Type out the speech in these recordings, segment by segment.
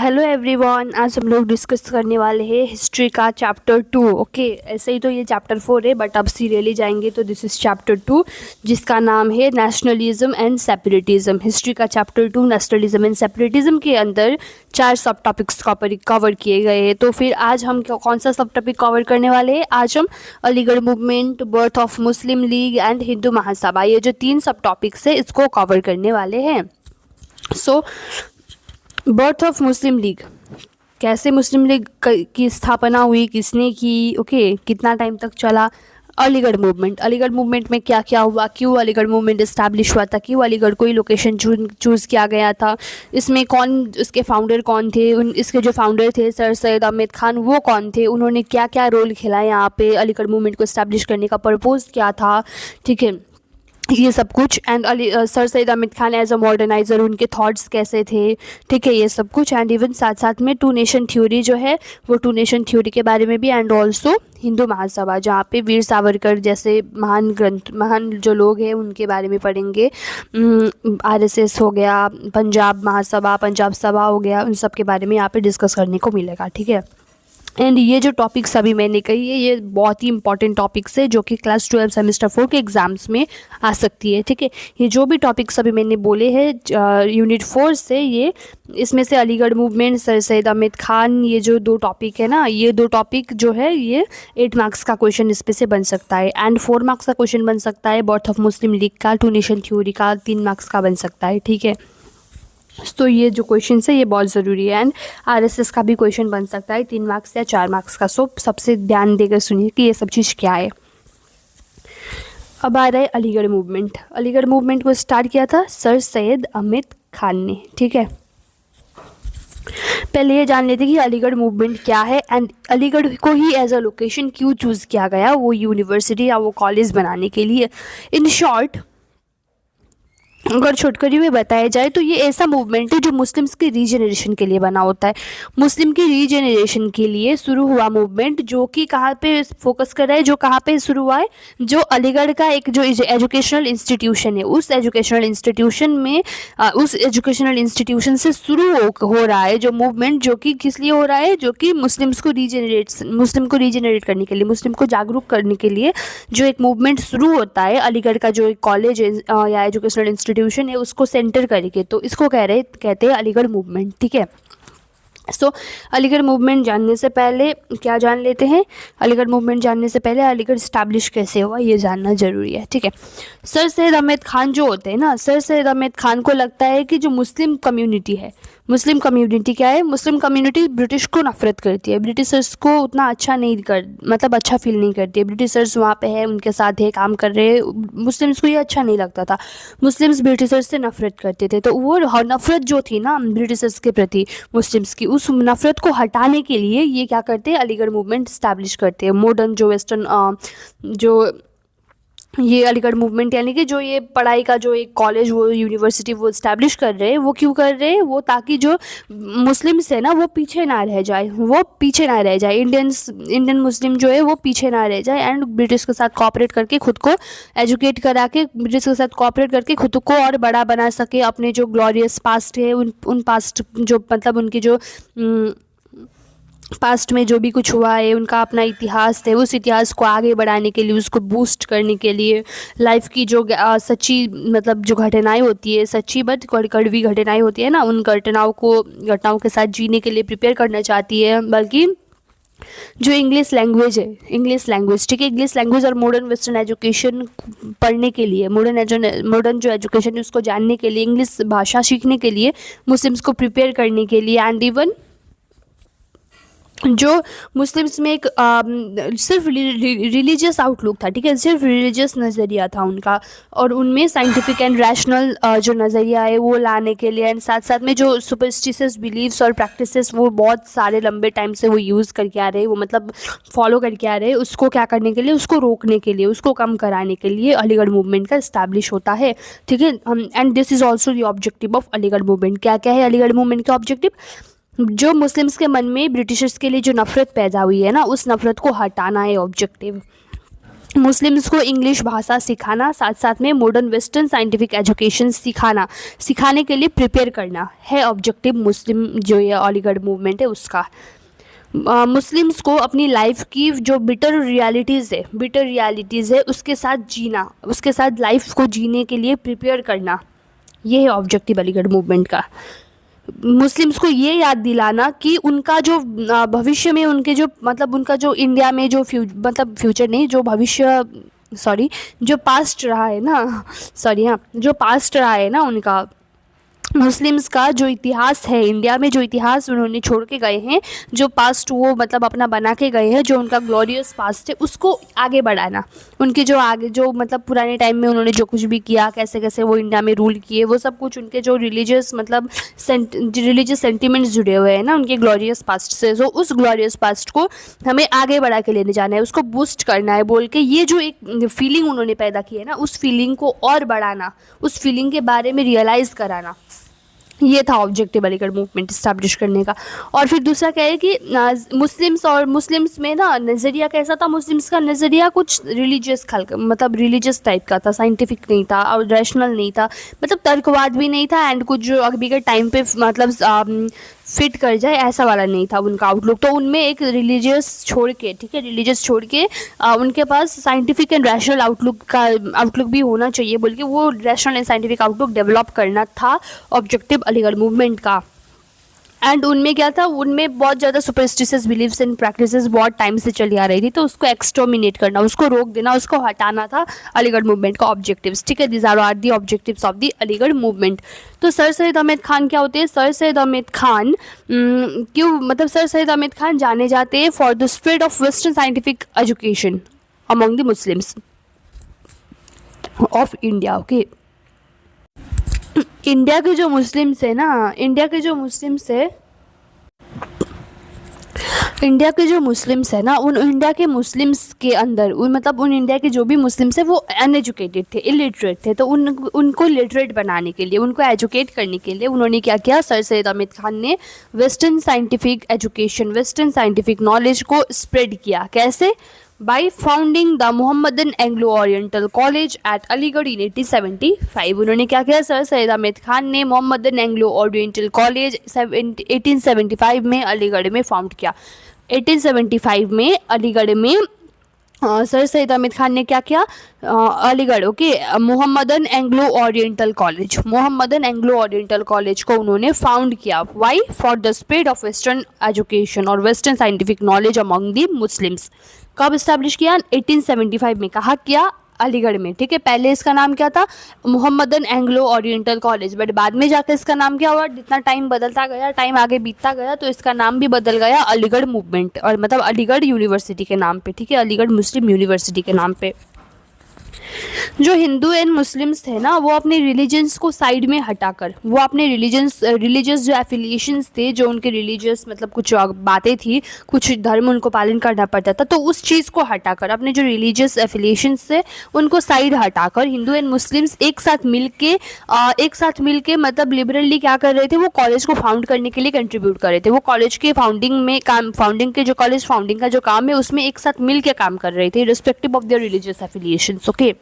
Hello everyone, आज हम लोग डिस्कस करने वाले हैं हिस्ट्री का चैप्टर 2। ओके, ऐसे ही तो ये चैप्टर 4 है बट अब सीरियली जाएंगे तो दिस इज़ चैप्टर 2 जिसका नाम है नेशनलिज्म एंड सेपरेटिज्म। हिस्ट्री का चैप्टर 2 नेशनलिज्म एंड सेपरेटिज्म के अंदर 4 सब टॉपिक्स कवर किए गए हैं। तो फिर आज हम कौन सा सब टॉपिक कवर करने वाले हैं? आज हम Aligarh movement, birth of Muslim league and Hindu Mahasabha, ये जो 3 सब टॉपिक्स है इसको कवर करने वाले हैं। सो बर्थ ऑफ मुस्लिम लीग, कैसे मुस्लिम लीग की स्थापना हुई, किसने की, ओके, कितना टाइम तक चला। अलीगढ़ मूवमेंट में क्या क्या हुआ, क्यों अलीगढ़ मूवमेंट इस्टेब्लिश हुआ था, क्यों अलीगढ़ को ही लोकेशन चूज़ किया गया था, इसमें कौन, इसके फाउंडर कौन थे, इसके जो फाउंडर थे सर सैयद अहमद खान, वो कौन थे, उन्होंने क्या क्या रोल खेला यहाँ पे, अलीगढ़ मूवमेंट को इस्टेब्लिश करने का पर्पज़ क्या था, ठीक है, ये सब कुछ। And sir Syed Ahmad Khan as a moderniser, उनके थॉट्स कैसे थे, ठीक है, ये सब कुछ। एंड इवन साथ साथ में टू नेशन थ्योरी जो है वो टू नेशन थ्योरी के बारे में भी, एंड ऑल्सो हिंदू महासभा जहाँ पे वीर सावरकर जैसे महान जो लोग हैं उनके बारे में पढ़ेंगे। आरएसएस हो गया, पंजाब महासभा, पंजाब सभा हो गया, उन सब के बारे में यहाँ पे डिस्कस करने को मिलेगा, ठीक है। एंड ये जो टॉपिक्स अभी मैंने कही है ये बहुत ही इंपॉर्टेंट टॉपिक्स है जो कि क्लास 12 सेमेस्टर 4 के एग्ज़ाम्स में आ सकती है, ठीक है। ये जो भी टॉपिक्स अभी मैंने बोले हैं यूनिट 4 से, ये इसमें से अलीगढ़ मूवमेंट, सर सैयद अहमद खान, ये जो 2 टॉपिक है ना, ये 2 टॉपिक जो है ये 8 मार्क्स का क्वेश्चन इस पे से बन सकता है। एंड 4 मार्क्स का क्वेश्चन बन सकता है बर्थ ऑफ मुस्लिम लीग का, टू नेशन थ्योरी का 3 मार्क्स का बन सकता है, ठीक है। तो ये जो क्वेश्चन है ये बहुत ज़रूरी है। एंड आरएसएस का भी क्वेश्चन बन सकता है 3 मार्क्स या 4 मार्क्स का। सो सबसे ध्यान देकर सुनिए कि ये सब चीज़ क्या है। अब आ रहा है अलीगढ़ मूवमेंट। अलीगढ़ मूवमेंट को स्टार्ट किया था सर सैयद अहमद खान ने, ठीक है। पहले ये जान लेते कि अलीगढ़ मूवमेंट क्या है एंड अलीगढ़ को ही एज अ लोकेशन क्यों चूज़ किया गया, वो यूनिवर्सिटी या वो कॉलेज बनाने के लिए। इन शॉर्ट, अगर छोटकरी में बताया जाए तो ये ऐसा मूवमेंट है जो मुस्लिम्स के रीजनरेशन के लिए बना होता है। मुस्लिम के रीजनरेशन के लिए शुरू हुआ मूवमेंट, जो कि कहाँ पे फोकस कर रहा है, जो कहाँ पे शुरू हुआ है, जो अलीगढ़ का एक जो एजुकेशनल इंस्टीट्यूशन है, उस एजुकेशनल इंस्टीट्यूशन में उस एजुकेशनल इंस्टीट्यूशन से शुरू हो रहा है जो मूवमेंट, जो कि किस लिए हो रहा है, जो कि मुस्लिम को रीजनरेट करने के लिए, मुस्लिम को जागरूक करने के लिए जो एक मूवमेंट शुरू होता है। अलीगढ़ का जो एक कॉलेज या एजुकेशनल इंस्टीट्यूशन है उसको सेंटर करके, तो इसको कहते हैं अलीगढ़ मूवमेंट, ठीक है। सो अलीगढ़ मूवमेंट जानने से पहले क्या जान लेते हैं, अलीगढ़ मूवमेंट जानने से पहले अलीगढ़ स्टैब्लिश कैसे हुआ ये जानना ज़रूरी है, ठीक है। सर सैयद अहमद खान जो होते हैं ना, सर सैयद अहमद खान को लगता है कि जो मुस्लिम कम्युनिटी है, मुस्लिम कम्युनिटी क्या है, मुस्लिम कम्युनिटी ब्रिटिश को नफरत करती है, ब्रिटिशर्स को उतना अच्छा अच्छा फील नहीं करती है। ब्रिटिशर्स वहाँ पे है, उनके साथ है, काम कर रहे हैं, मुस्लिम्स को ये अच्छा नहीं लगता था। मुस्लिम्स ब्रिटिशर्स से नफरत करते थे, तो वो नफरत जो थी ना ब्रिटिशर्स के प्रति मुस्लिम्स की, उस नफरत को हटाने के लिए ये क्या करते हैं, अलीगढ़ मूवमेंट स्टैब्लिश करते हैं। मॉडर्न जो वेस्टर्न जो ये अलीगढ़ मूवमेंट यानी कि जो ये पढ़ाई का जो एक कॉलेज, वो यूनिवर्सिटी वो इस्टेब्लिश कर रहे हैं, वो क्यों कर रहे हैं, वो ताकि जो मुस्लिम्स है ना वो पीछे ना रह जाए, इंडियन मुस्लिम जो है वो पीछे ना रह जाए। एंड ब्रिटिश के साथ कोऑपरेट करके खुद को एजुकेट करा के, ब्रिटिश के साथ कोऑपरेट करके खुद को और बड़ा बना सके, अपने जो ग्लोरियस पास्ट है उन पास्ट जो मतलब उनकी जो पास्ट में जो भी कुछ हुआ है, उनका अपना इतिहास है, उस इतिहास को आगे बढ़ाने के लिए, उसको बूस्ट करने के लिए, लाइफ की जो सच्ची मतलब जो घटनाएं होती है, सच्ची बट कड़वी घटनाएं होती है ना, उन घटनाओं के साथ जीने के लिए प्रिपेयर करना चाहती है। बल्कि जो इंग्लिश लैंग्वेज है, ठीक है, इंग्लिश लैंग्वेज और मॉडर्न वेस्टर्न एजुकेशन पढ़ने के लिए, मॉडर्न जो एजुकेशन है उसको जानने के लिए, इंग्लिश भाषा सीखने के लिए, मुस्लिम्स को प्रिपेयर करने के लिए। एंड इवन जो मुस्लिम्स में एक सिर्फ रिलीजियस आउटलुक था, ठीक है, सिर्फ रिलीजियस नज़रिया था उनका, और उनमें साइंटिफिक एंड रैशनल जो नज़रिया है वो लाने के लिए, एंड साथ साथ में जो सुपरस्टिशियस बिलीव्स और प्रैक्टिसेस वो बहुत सारे लंबे टाइम से वो यूज़ करके आ रहे हैं, वो मतलब फॉलो करके आ रहे हैं, उसको क्या करने के लिए, उसको रोकने के लिए, उसको कम कराने के लिए अलीगढ़ मूवमेंट का इस्टेब्लिश होता है, ठीक है। And this is also the objective of Aligarh movement. क्या क्या है अलीगढ़ मूवमेंट का ऑब्जेक्टिव? जो मुस्लिम्स के मन में ब्रिटिशर्स के लिए जो नफरत पैदा हुई है ना, उस नफरत को हटाना है ऑब्जेक्टिव। मुस्लिम्स को इंग्लिश भाषा सिखाना, साथ साथ में मॉडर्न वेस्टर्न साइंटिफिक एजुकेशन सिखाने के लिए प्रिपेयर करना है ऑब्जेक्टिव मुस्लिम जो ये अलीगढ़ मूवमेंट है उसका। मुस्लिम्स को अपनी लाइफ की जो बिटर रियलिटीज़ है उसके साथ जीना, उसके साथ लाइफ को जीने के लिए प्रिपेयर करना, ये है ऑब्जेक्टिव अलीगढ़ मूवमेंट का। मुस्लिम्स को ये याद दिलाना कि उनका जो भविष्य में उनके जो मतलब उनका जो इंडिया में जो फ्यूचर नहीं, जो भविष्य जो पास्ट रहा है ना, जो पास्ट रहा है ना उनका, मुस्लिम्स का जो इतिहास है इंडिया में, जो इतिहास उन्होंने छोड़ के गए हैं, जो पास्ट वो मतलब अपना बना के गए हैं, जो उनका ग्लोरियस पास्ट है उसको आगे बढ़ाना। उनके जो आगे जो मतलब पुराने टाइम में उन्होंने जो कुछ भी किया, कैसे कैसे वो इंडिया में रूल किए, वो सब कुछ उनके जो रिलीजियस सेंटिमेंट्स जुड़े हुए हैं ना उनके ग्लोरियस पास्ट से, तो उस ग्लोरियस पास्ट को हमें आगे बढ़ा के लेने जाना है, उसको बूस्ट करना है बोल के ये जो एक फीलिंग उन्होंने पैदा की है ना, उस फीलिंग को और बढ़ाना, उस फीलिंग के बारे में रियलाइज़ कराना, ये था ऑब्जेक्टिव अलीगढ़ मूवमेंट इस्टेब्लिश करने का। और फिर दूसरा क्या है कि मुस्लिम्स में ना नज़रिया कैसा था, मुस्लिम्स का नज़रिया कुछ रिलीजियस टाइप का था, साइंटिफिक नहीं था और रैशनल नहीं था, मतलब तर्कवाद भी नहीं था, एंड कुछ जो अभी के टाइम पे मतलब फिट कर जाए ऐसा वाला नहीं था उनका आउटलुक। तो उनमें एक रिलीजियस छोड़ के उनके पास साइंटिफिक एंड रैशनल आउटलुक भी होना चाहिए बोल के वो rational and scientific outlook develop करना था ऑब्जेक्टिव अलीगढ़ मूवमेंट का। एंड उनमें क्या था, उनमें बहुत ज़्यादा सुपरस्टिशियस बिलीव्स एंड प्रैक्टिसेस बहुत टाइम से चली आ रही थी, तो उसको एक्सटर्मिनेट करना, उसको रोक देना, उसको हटाना था अलीगढ़ मूवमेंट का ऑब्जेक्टिव्स। ठीक है, this are the objectives of the Aligarh movement. तो सर सैयद अहमद खान क्या होते हैं? सर सैयद अहमद खान सर सैयद अहमद खान जाने जाते हैं for the spread of western scientific education among the muslims of India. Okay, India के जो मुस्लिम्स है ना, इंडिया के जो मुस्लिम्स है उन इंडिया के मुस्लिम्स के अंदर उन इंडिया के जो भी मुस्लिम्स है वो अनएजुकेटेड थे, इलिटरेट थे, तो उनको लिटरेट बनाने के लिए, उनको एजुकेट करने के लिए उन्होंने क्या किया, सर सैयद अहमद खान ने western scientific education, western scientific knowledge को स्प्रेड किया। कैसे? by founding the Mohammedan Anglo-Oriental College at Aligarh in 1875। उन्होंने क्या किया? सर सैयद अहमद खान ने मोहम्मदन एंग्लो ओरिएंटल कॉलेज 1875 में अलीगढ़ में फाउंड किया। 1875 में अलीगढ़ में सर सैयद अहमद खान ने क्या किया? Aligarh Mohammedan Anglo Oriental college को उन्होंने फाउंड किया। Why? For the spread of western education और western scientific knowledge among the Muslims. कब इस्टेब्लिश किया? 1875 में। कहाँ किया? अलीगढ़ में। ठीक है, पहले इसका नाम क्या था? Mohammedan Anglo Oriental college, but बाद में जाकर इसका नाम क्या हुआ? जितना टाइम बदलता गया, टाइम आगे बीतता गया, तो इसका नाम भी बदल गया अलीगढ़ मूवमेंट, और मतलब अलीगढ़ यूनिवर्सिटी के नाम पे। ठीक है, अलीगढ़ मुस्लिम यूनिवर्सिटी के नाम पे। जो हिंदू एंड मुस्लिम्स थे ना, वो अपने रिलीजन्स को साइड में हटाकर, वो अपने रिलीजियस जो एफिलिएशंस थे, जो उनके रिलीजियस मतलब कुछ बातें थी, कुछ धर्म उनको पालन करना पड़ता था, तो उस चीज़ को हटाकर, अपने जो रिलीजियस एफिलिएशंस थे उनको साइड हटाकर हिंदू एंड मुस्लिम्स एक साथ मिलके मतलब लिबरली क्या कर रहे थे? वो कॉलेज को फाउंड करने के लिए कंट्रीब्यूट कर रहे थे। वो कॉलेज के फाउंडिंग का जो काम है उसमें एक साथ मिल के काम कर रहे थे, respective of their religious affiliations. Okay,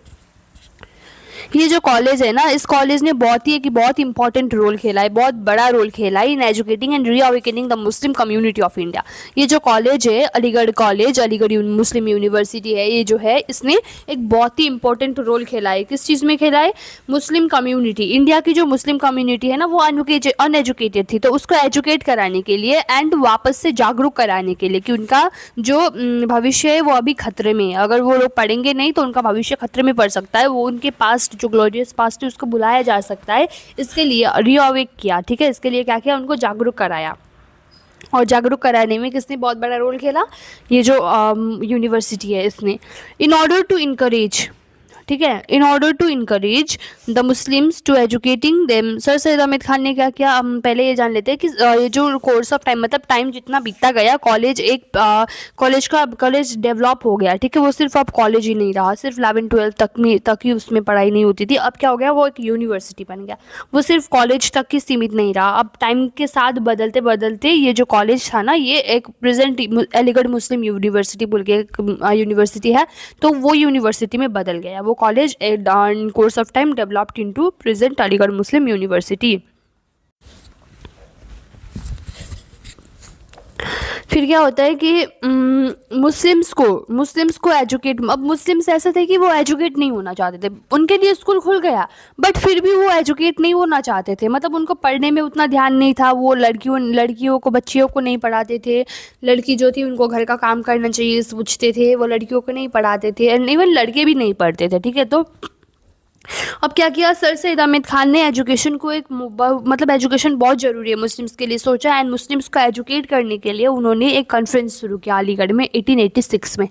ये जो कॉलेज है ना, इस कॉलेज ने बहुत इंपॉर्टेंट रोल खेला है, बहुत बड़ा रोल खेला है in educating and reawakening the Muslim community of India. ये जो कॉलेज है Aligarh college, Aligarh Muslim university है, ये जो है इसने एक बहुत ही इंपॉर्टेंट रोल खेला है। किस चीज़ में खेला है? मुस्लिम कम्युनिटी, इंडिया की जो मुस्लिम कम्युनिटी है ना, वो अनएजुकेटेड थी, तो उसको एजुकेट कराने के लिए एंड वापस से जागरूक कराने के लिए कि उनका जो भविष्य है वो अभी खतरे में है। अगर वो लोग पढ़ेंगे नहीं तो उनका भविष्य खतरे में पड़ सकता है। वो उनके पास्ट जो ग्लोरियस पास्ट है उसको बुलाया जा सकता है, इसके लिए रीअवेक किया। ठीक है, इसके लिए क्या किया? उनको जागरूक कराया, और जागरूक कराने में किसने बहुत बड़ा रोल खेला? ये जो यूनिवर्सिटी है इसने। इन ऑर्डर टू इनकरेज, ठीक है, in order to encourage the muslims to educating them. Sir Syed Ahmad Khan ने क्या किया, हम पहले ये जान लेते हैं कि ये जो कोर्स ऑफ टाइम, मतलब टाइम जितना बीतता गया, कॉलेज डेवलप हो गया, ठीक है। वो सिर्फ अब कॉलेज ही नहीं रहा, सिर्फ 11-12 तक ही उसमें पढ़ाई नहीं होती थी। अब क्या हो गया, वो एक यूनिवर्सिटी बन गया। वो सिर्फ कॉलेज तक ही सीमित नहीं रहा, अब टाइम के साथ बदलते बदलते ये जो कॉलेज था ना, ये एक प्रेजेंट अलीगढ़ मुस्लिम यूनिवर्सिटी बोल के एक यूनिवर्सिटी है, तो वो यूनिवर्सिटी में बदल गया। वो college in course of time developed into present Aligarh Muslim university. फिर क्या होता है कि मुस्लिम्स को एजुकेट, अब मुस्लिम्स ऐसे थे कि वो एजुकेट नहीं होना चाहते थे, उनके लिए स्कूल खुल गया बट फिर भी वो एजुकेट नहीं होना चाहते थे, मतलब उनको पढ़ने में उतना ध्यान नहीं था। वो लड़कियों को, बच्चियों को नहीं पढ़ाते थे। लड़की जो थी उनको घर का काम करना चाहिए सोचते थे, वो लड़कियों को नहीं पढ़ाते थे, एंड इवन लड़के भी नहीं पढ़ते थे, ठीक है। तो अब क्या किया सर सैयद अहमद खान ने, एजुकेशन को एक मतलब एजुकेशन बहुत ज़रूरी है मुस्लिम्स के लिए सोचा, एंड मुस्लिम्स को एजुकेट करने के लिए उन्होंने एक कॉन्फ्रेंस शुरू किया अलीगढ़ में 1886 में,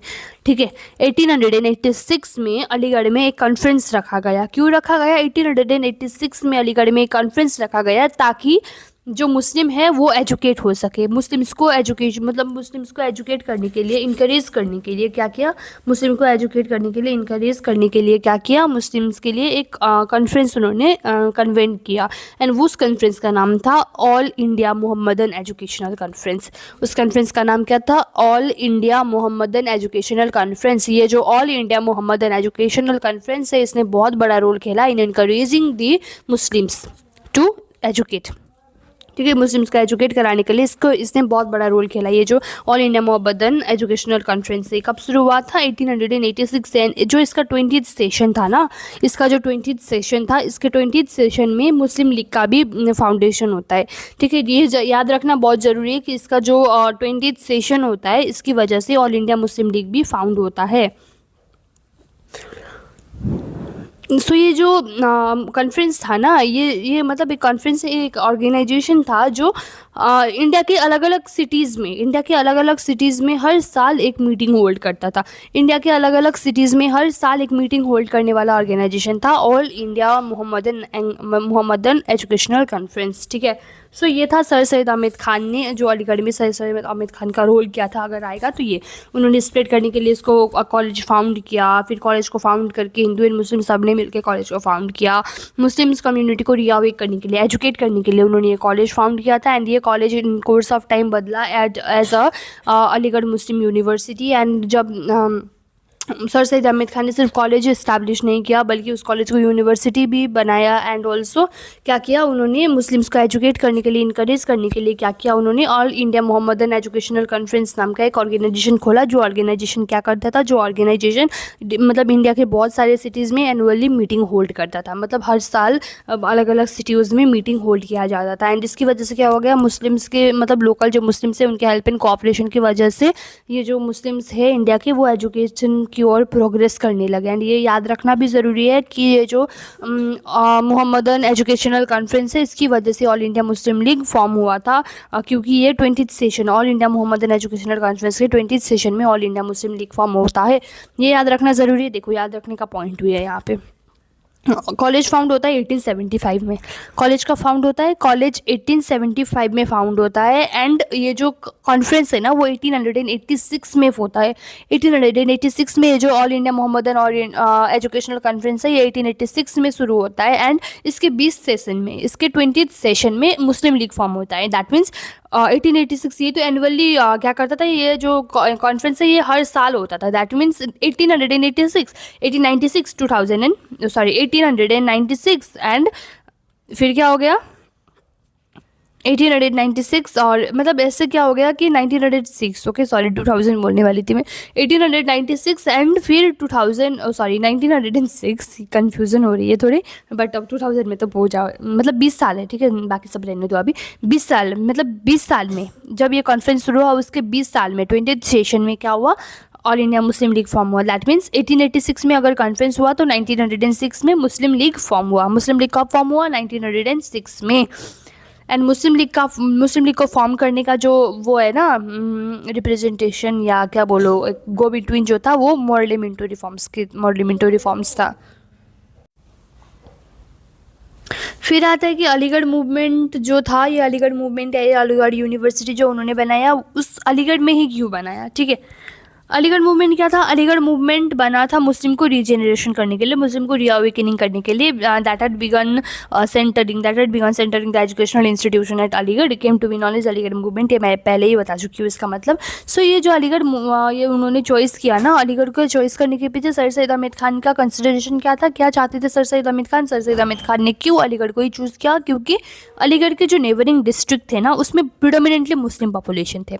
ठीक है। 1886 में अलीगढ़ में एक कॉन्फ्रेंस रखा गया। क्यों रखा गया 1886 में अलीगढ़ में एक कॉन्फ्रेंस रखा गया? ताकि जो मुस्लिम है वो एजुकेट हो सके। मुस्लिम्स को एजुकेट करने के लिए, इनकरेज करने के लिए क्या किया, मुस्लिम को एजुकेट करने के लिए, इनकरेज करने के लिए क्या किया, मुस्लिम्स के लिए एक कॉन्फ्रेंस उन्होंने कन्वेंट किया, एंड उस कॉन्फ्रेंस का नाम था all India Mohammedan educational conference. उस कॉन्फ्रेंस का नाम क्या था? All India Mohammedan educational conference. ये जो all India Mohammedan educational conference है, इसने बहुत बड़ा रोल खेला in encouraging the Muslims to educate, ठीक है। मुस्लिम्स का एजुकेट कराने के लिए इसने बहुत बड़ा रोल खेला। ये जो all India Mohammedan educational conference है, कब शुरू हुआ था? 1886 से। जो इसका 20th सेशन था ना, इसका जो 20th सेशन था, इसके 20th सेशन में मुस्लिम लीग का भी फाउंडेशन होता है, ठीक है। ये याद रखना बहुत ज़रूरी है कि इसका जो 20th सेशन होता है, इसकी वजह से ऑल इंडिया मुस्लिम लीग भी फाउंड होता है। सो ये जो कॉन्फ्रेंस था ना, ये मतलब एक कॉन्फ्रेंस, एक ऑर्गेनाइजेशन था जो इंडिया के अलग अलग सिटीज़ में हर साल एक मीटिंग होल्ड करता था। इंडिया के अलग अलग सिटीज़ में हर साल एक मीटिंग होल्ड करने वाला ऑर्गेनाइजेशन था all India Mohammedan educational conference, ठीक है। सो ये था सर सैयद अहमद खान ने, जो अलीगढ़ में सर सैयद अहमद खान का रोल क्या था अगर आएगा तो ये उन्होंने स्प्रेड करने के लिए इसको कॉलेज फाउंड किया। फिर कॉलेज को फाउंड करके हिंदू एंड मुस्लिम सब ने मिलकर कॉलेज को फाउंड किया। मुस्लिम्स कम्युनिटी को रिअवेक करने के लिए, एजुकेट करने के लिए उन्होंने ये कॉलेज फाउंड किया था, एंड ये college in course of time बदला as a Aligarh Muslim university. And जब सर सैयद अहमद खान ने सिर्फ कॉलेज इस्टेब्लिश नहीं किया बल्कि उस कॉलेज को यूनिवर्सिटी भी बनाया, एंड ऑल्सो क्या किया उन्होंने, मुस्लिम्स को एजुकेट करने के लिए, इनकरेज करने के लिए क्या किया उन्होंने, all India Mohammedan educational conference नाम का एक ऑर्गेनाइजेशन खोला। जो ऑर्गेनाइजेशन क्या करता था, जो ऑर्गेनाइजेशन मतलब इंडिया के बहुत सारे सिटीज़ में एनुअली मीटिंग होल्ड करता था, मतलब हर साल अलग अलग सिटीज़ में मीटिंग होल्ड किया जाता था। एंड इसकी वजह से क्या हो गया, मुस्लिम्स के मतलब लोकल जो मुस्लिम्स है उनके हेल्प एंड कोऑपरेशन की वजह से ये जो मुस्लिम्स है इंडिया के, वो एजुकेशन की ओर प्रोग्रेस करने लगे। एंड ये याद रखना भी ज़रूरी है कि ये जो मोहम्मदन एजुकेशनल कॉन्फ्रेंस है, इसकी वजह से ऑल इंडिया मुस्लिम लीग फॉर्म हुआ था, क्योंकि ये 20th session, all India Mohammedan educational conference के 20th सेशन में ऑल इंडिया मुस्लिम लीग फॉर्म होता है। ये याद रखना ज़रूरी है। देखो याद रखने का पॉइंट हुई है यहाँ पे। कॉलेज फाउंड होता है 1875 में, कॉलेज का फाउंड होता है, कॉलेज 1875 में फाउंड होता है। एंड ये जो कॉन्फ्रेंस है ना वो 1886 में होता है। 1886 में ये जो ऑल इंडिया मोहम्मदन और एजुकेशनल कॉन्फ्रेंस है, ये 1886 में शुरू होता है। एंड इसके 20 सेशन में, इसके 20th सेशन में मुस्लिम लीग फॉर्म होता है। दैट मीन्स 1886 ये तो एनुअली क्या करता था, ये जो कॉन्फ्रेंस है ये हर साल होता था। दैट मीन्स 1896 1896 एंड फिर क्या हो गया 1896, और मतलब ऐसे क्या हो गया कि 1906, ओके सॉरी 2000 बोलने वाली थी मैं, 1896 एंड फिर 1906, कंफ्यूजन हो रही है थोड़ी, बट अब 2000 में तो पहुंच जाओ, मतलब 20 साल है, ठीक है, बाकी सब रहने दो अभी। 20 साल मतलब 20 साल में जब ये कॉन्फ्रेंस शुरू हुआ, उसके 20 साल में 20th सेशन में क्या हुआ, ऑल इंडिया मुस्लिम लीग फॉर्म हुआ। दैट मीन्स 1886 में अगर कॉन्फ्रेंस हुआ तो 1906 में मुस्लिम लीग फॉर्म हुआ। मुस्लिम लीग कब फॉर्म हुआ? 1906 में। एंड मुस्लिम लीग को फॉर्म करने का जो वो है ना रिप्रेजेंटेशन या क्या बोलो गो बिटवीन जो था वो मॉडलिमेंटो रिफॉर्म्स था। फिर आता है कि अलीगढ़ मूवमेंट जो था, ये अलीगढ़ मूवमेंट है, ये अलीगढ़ यूनिवर्सिटी जो उन्होंने बनाया उस अलीगढ़ में ही क्यों बनाया, ठीक है। अलीगढ़ मूवमेंट क्या था? अलीगढ़ मूवमेंट बना था मुस्लिम को रीजेनरेशन करने के लिए, मुस्लिम को रीअवेकनिंग करने के लिए। That had begun centering the educational institution at Aligarh came to be known as Aligarh movement. ये मैं पहले ही बता चुकी हूँ इसका मतलब। सो ये जो अलीगढ़ ये उन्होंने चॉइस किया ना, अलीगढ़ को चॉइस करने के पीछे सर सैयद अहमद खान का कंसिडरेशन क्या था, क्या चाहते थे सर सैयद अहमद खान? सर सैयद अहमद खान ने क्यों अलीगढ़ को ही चूज़ किया? क्योंकि अलीगढ़ के जो नेबरिंग डिस्ट्रिक्ट थे ना उसमें प्रिडोमिनेंटली मुस्लिम पॉपुलेशन थे।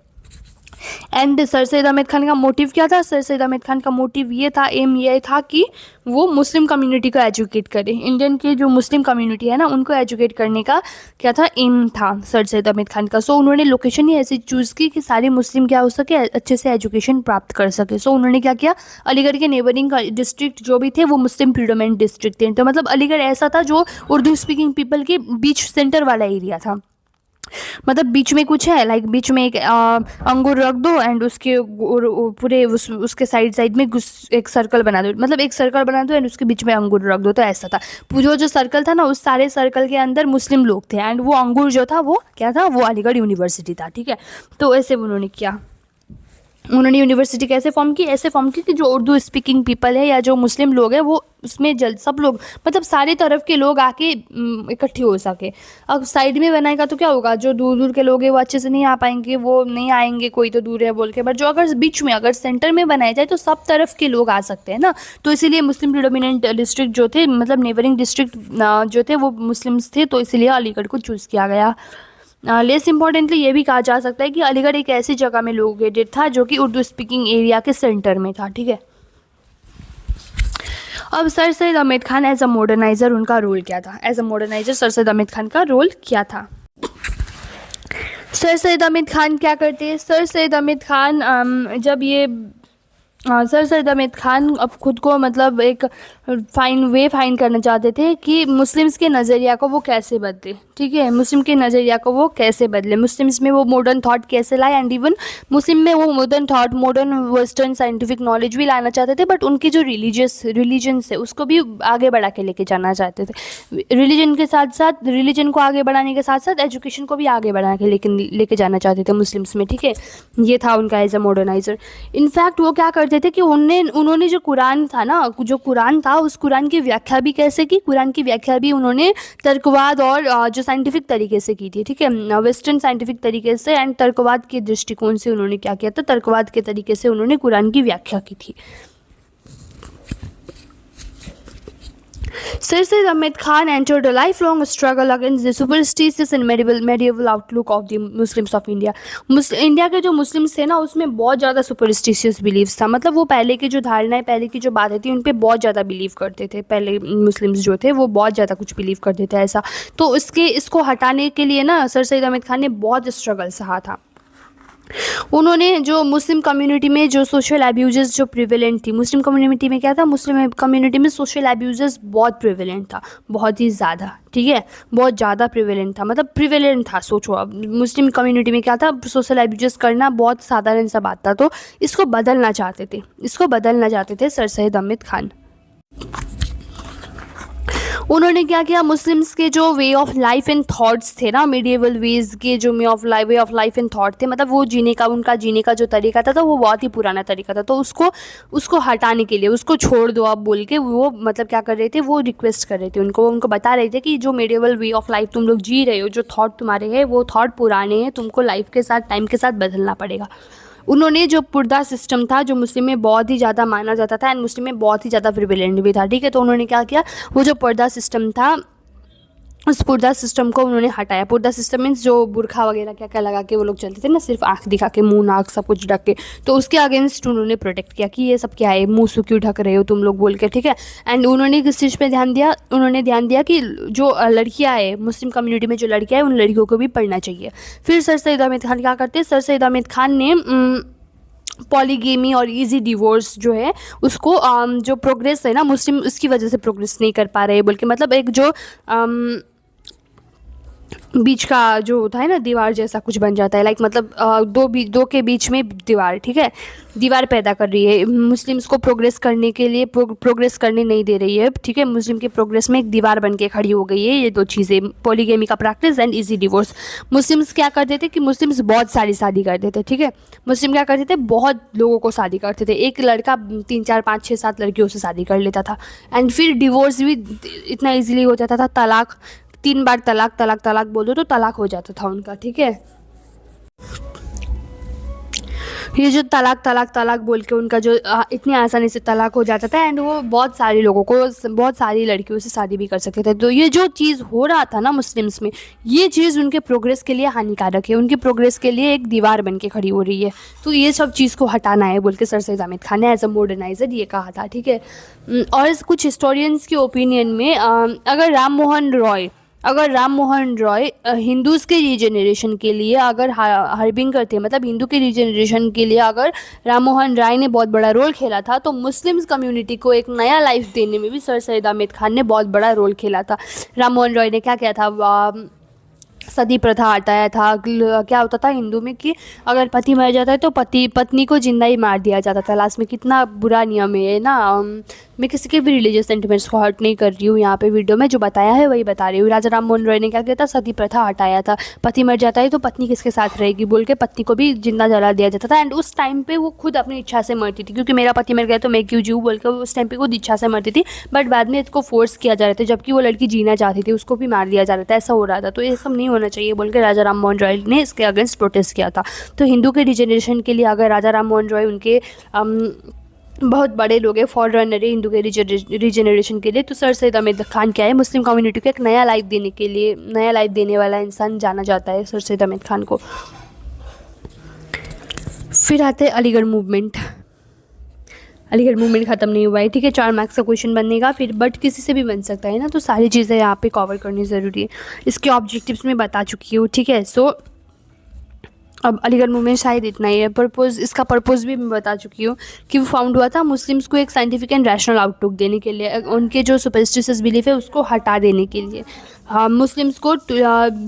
एंड सर सैयद अहमद खान का मोटिव क्या था? सर सैयद अहमद खान का मोटिव ये था, एम ये था कि वो मुस्लिम कम्युनिटी को एजुकेट करे। इंडियन के जो मुस्लिम कम्युनिटी है ना उनको एजुकेट करने का क्या था? एम था सर सैयद अहमद खान का। सो उन्होंने लोकेशन ही ऐसी चूज़ की कि सारे मुस्लिम क्या हो सके, अच्छे से एजुकेशन प्राप्त कर सके। सो उन्होंने क्या किया, अलीगढ़ के नेबरिंग डिस्ट्रिक्ट जो भी थे वो मुस्लिम प्रीडोमिनेंट डिस्ट्रिक्ट थे। तो मतलब अलीगढ़ ऐसा था जो उर्दू स्पीकिंग पीपल के बीच सेंटर वाला एरिया था। मतलब बीच में कुछ है, लाइक बीच में एक अंगूर रख दो एंड उसके पूरे उसके साइड में एक सर्कल बना दो, मतलब एक सर्कल बना दो एंड उसके बीच में अंगूर रख दो। तो ऐसा था जो सर्कल था ना, उस सारे सर्कल के अंदर मुस्लिम लोग थे एंड वो अंगूर जो था वो क्या था? वो अलीगढ़ यूनिवर्सिटी था, ठीक है। तो ऐसे उन्होंने किया। उन्होंने यूनिवर्सिटी कैसे फॉर्म की? ऐसे फॉर्म की कि जो उर्दू स्पीकिंग पीपल है या जो मुस्लिम लोग हैं वो उसमें सब लोग, मतलब सारे तरफ के लोग आके इकट्ठे हो सके। अब साइड में बनाएगा तो क्या होगा, जो दूर दूर के लोग हैं वो अच्छे से नहीं आ पाएंगे, वो नहीं आएंगे, कोई तो दूर है बोल के। बट जो अगर बीच में, अगर सेंटर में बनाया जाए तो सब तरफ के लोग आ सकते हैं ना। तो इसीलिए मुस्लिम प्रिडोमिनेंट डिस्ट्रिक्ट जो थे, मतलब नेबरिंग डिस्ट्रिक्ट जो थे वो मुस्लिम्स थे, तो इसलिए अलीगढ़ को चूज़ किया गया। लेस इम्पॉर्टेंटली ये भी कहा जा सकता है कि अलीगढ़ एक ऐसी जगह में लोकेटेड था जो कि उर्दू स्पीकिंग एरिया के सेंटर में था, ठीक है। अब sir Syed Ahmad Khan as a moderniser, उनका रोल क्या था? As a moderniser sir Syed Ahmad Khan का रोल क्या था? सर सैयद अहमद खान क्या करते हैं? सर सैयद अहमद खान जब ये सर सैयद अहमद खान अब खुद को मतलब एक फाइन करना चाहते थे कि मुस्लिम्स के नज़रिया को वो कैसे बदले, ठीक है। मुस्लिम के नज़रिया को वो कैसे बदले, मुस्लिम्स में वो मॉडर्न थॉट कैसे लाए, एंड इवन मुस्लिम में वो modern thought, modern western scientific knowledge भी लाना चाहते थे। बट उनकी जो रिलीजन है उसको भी आगे बढ़ा के लेके जाना चाहते थे। रिलीजन के साथ साथ, रिलीजन को आगे बढ़ाने के साथ साथ एजुकेशन को भी आगे बढ़ा के लेके जाना चाहते थे मुस्लिम्स में, ठीक है। ये था उनका एज अ मॉडर्नाइज़र। इनफैक्ट वो क्या करते थे कि उन्होंने जो कुरान था ना, जो कुरान था उस कुरान की व्याख्या भी कैसे की? कुरान की व्याख्या भी उन्होंने तर्कवाद और जो साइंटिफिक तरीके से की थी, ठीक है। वेस्टर्न साइंटिफिक तरीके से एंड तर्कवाद के दृष्टिकोण से उन्होंने क्या किया था? तर्कवाद के तरीके से उन्होंने कुरान की व्याख्या की थी। Sir Syed Ahmed Khan entered a lifelong struggle against the superstitious and medieval outlook of the Muslims of India. India के जो मुस्लिम्स थे ना उसमें बहुत ज़्यादा सुपरस्टिशियस बिलीव्स था। मतलब वो पहले की जो धारणाएं, पहले की जो बातें थी उन पे बहुत ज़्यादा बिलीव करते थे। पहले मुस्लिम्स जो थे वो बहुत ज़्यादा कुछ बिलीव करते थे ऐसा। तो इसको हटाने के लिए ना सर सैयद अहमद खान ने बहुत स्ट्रगल सहा था। उन्होंने जो मुस्लिम कम्युनिटी में जो सोशल एब्यूजेस जो प्रिवेलेंट थी, मुस्लिम कम्युनिटी में क्या था? मुस्लिम कम्युनिटी में सोशल एब्यूजेस बहुत प्रिवेलेंट था, बहुत ही ज़्यादा, ठीक है। बहुत ज़्यादा प्रिवेलेंट था, मतलब प्रिवेलेंट था। सोचो अब मुस्लिम कम्युनिटी में क्या था? सोशल एब्यूजेस करना बहुत साधारण सा बात था। तो इसको बदलना चाहते थे सर सैयद अहमद खान। उन्होंने क्या किया? मुस्लिम्स के जो way of life and thoughts थे ना, मीडिएवल वेज के जो way of life and thought थे, मतलब वो उनका जीने का जो तरीका था तो वो बहुत ही पुराना तरीका था। तो उसको हटाने के लिए, उसको छोड़ दो आप बोल के वो मतलब क्या कर रहे थे? वो रिक्वेस्ट कर रहे थे उनको बता रहे थे कि जो मीडिएवल वे ऑफ लाइफ तुम लोग जी रहे हो, जो थॉट तुम्हारे हैं वो थॉट पुराने हैं, तुमको लाइफ के साथ, टाइम के साथ बदलना पड़ेगा। उन्होंने जो पर्दा सिस्टम था जो मुस्लिम में बहुत ही ज़्यादा माना जाता था एंड मुस्लिम में बहुत ही ज़्यादा प्रिवेलेंट भी था, ठीक है। तो उन्होंने क्या किया? वो जो पर्दा सिस्टम था उस पर्दा सिस्टम को उन्होंने हटाया। पर्दा सिस्टम मीन्स जो बुरखा वगैरह क्या क्या लगा के वो लोग चलते थे ना, सिर्फ आँख दिखा के, मुंह नाक सब कुछ ढक के, तो उसके अगेंस्ट उन्होंने प्रोटेक्ट किया कि ये सब क्या है, मुंह से क्यों ढक रहे हो तुम लोग बोल के, ठीक है। एंड उन्होंने किस चीज़ पे ध्यान दिया? उन्होंने ध्यान दिया कि जो लड़कियाँ है मुस्लिम कम्युनिटी में, जो लड़कियाँ हैं उन लड़कियों को भी पढ़ना चाहिए। फिर सर सैयद अहमद खान क्या करते? सर सैयद अहमद खान ने पॉलीगेमी और इजी डिवोर्स जो है उसको जो प्रोग्रेस है ना मुस्लिम, उसकी वजह से प्रोग्रेस नहीं कर पा रहे बोल के, मतलब एक जो बीच का जो होता है ना दीवार जैसा कुछ बन जाता है, लाइक मतलब दो के बीच में दीवार, ठीक है, दीवार पैदा कर रही है, मुस्लिम्स को प्रोग्रेस करने के लिए प्रोग्रेस करने नहीं दे रही है, ठीक है, मुस्लिम के प्रोग्रेस में एक दीवार बन के खड़ी हो गई है। ये दो चीज़ें, पॉलीगेमी का practice and easy divorce. Muslims क्या करते थे कि मुस्लिम्स बहुत सारी शादी करते थे, ठीक है, मुस्लिम क्या करते थे, बहुत लोगों को शादी करते थे, एक लड़का 3 4 5 6 7 लड़कियों से शादी कर लेता था, एंड फिर डिवोर्स भी इतना ईजिली हो जाता था, तलाक 3 बार तलाक तलाक तलाक बोल दो तो तलाक हो जाता था उनका, ठीक है। ये जो तलाक तलाक तलाक बोल के उनका जो इतनी आसानी से तलाक हो जाता था, एंड वो बहुत सारी लोगों को, बहुत सारी लड़कियों से शादी भी कर सकते थे। तो ये जो चीज़ हो रहा था ना मुस्लिम्स में, ये चीज़ उनके प्रोग्रेस के लिए हानिकारक है, उनके प्रोग्रेस के लिए एक दीवार बन के खड़ी हो रही है। तो ये सब चीज़ को हटाना है बोल के सर सैयद अहमद खान ने एज अ मॉडर्नाइजर ये कहा था, ठीक है। और कुछ हिस्टोरियंस के ओपिनियन में अगर राम मोहन रॉय हिंदूज़ के रीजनरेशन के लिए अगर हार्बिंग करते, मतलब हिंदू के रीजनरेशन के लिए अगर राम मोहन राय ने बहुत बड़ा रोल खेला था, तो मुस्लिम्स कम्युनिटी को एक नया लाइफ देने में भी सर सैयद अहमद खान ने बहुत बड़ा रोल खेला था। राम मोहन रॉय ने क्या किया था, सती प्रथा हटाया था। क्या होता था हिंदू में कि अगर पति मर जाता है तो पत्नी को जिंदा ही मार दिया जाता था लास्ट में। कितना बुरा नियम है ना। मैं किसी के भी रिलीजियस सेंटिमेंट्स को हर्ट नहीं कर रही हूँ यहाँ पे वीडियो में, जो बताया है वही बता रही हूँ। राजा राम मोहन रॉय ने क्या किया था, सती प्रथा हटाया था। पति मर जाता है तो पत्नी किसके साथ रहेगी बोल के पत्नी को भी जिंदा जला दिया जाता था। एंड उस टाइम पे वो खुद अपनी इच्छा से मरती थी, क्योंकि मेरा पति मर गया तो मैं क्यों जीऊँ बोल के उस टाइम पे खुद इच्छा से मरती थी। बट बाद में इसको फोर्स किया जा रहा था, जबकि वो लड़की जीना चाहती थी, उसको भी मार दिया जा रहा था, ऐसा हो रहा था। तो ये सब नहीं होना चाहिए बोल के राजा राम मोहन रॉय ने इसके अगेंस्ट प्रोटेस्ट किया था। तो हिंदू के रिजनरेशन के लिए अगर राजा राम मोहन रॉय उनके बहुत बड़े लोग हैं, फॉररनर है हिंदू के रिजनरेशन के लिए, तो सर सैयद अहमद खान क्या है, मुस्लिम कम्युनिटी को एक नया लाइफ देने के लिए, नया लाइफ देने वाला इंसान जाना जाता है सर सैयद अहमद खान को। फिर आते हैं अलीगढ़ मूवमेंट। अलीगढ़ मूवमेंट ख़त्म नहीं हुआ है, ठीक है। 4 मार्क्स का क्वेश्चन बनेगा फिर, बट किसी से भी बन सकता है ना, तो सारी चीज़ें यहाँ पे कवर करनी ज़रूरी है। इसके ऑब्जेक्टिव्स में बता चुकी हूँ, ठीक है। सो अब अलीगढ़ मूवमेंट शायद इतना ही है। पर्पज़, इसका पर्पज़ भी मैं बता चुकी हूँ कि वो फाउंड हुआ था मुस्लिम्स को एक साइंटिफिक एंड रैशनल आउटलुक देने के लिए, उनके जो सुपरस्टिशियस बिलीफ है उसको हटा देने के लिए, मुस्लिम्स को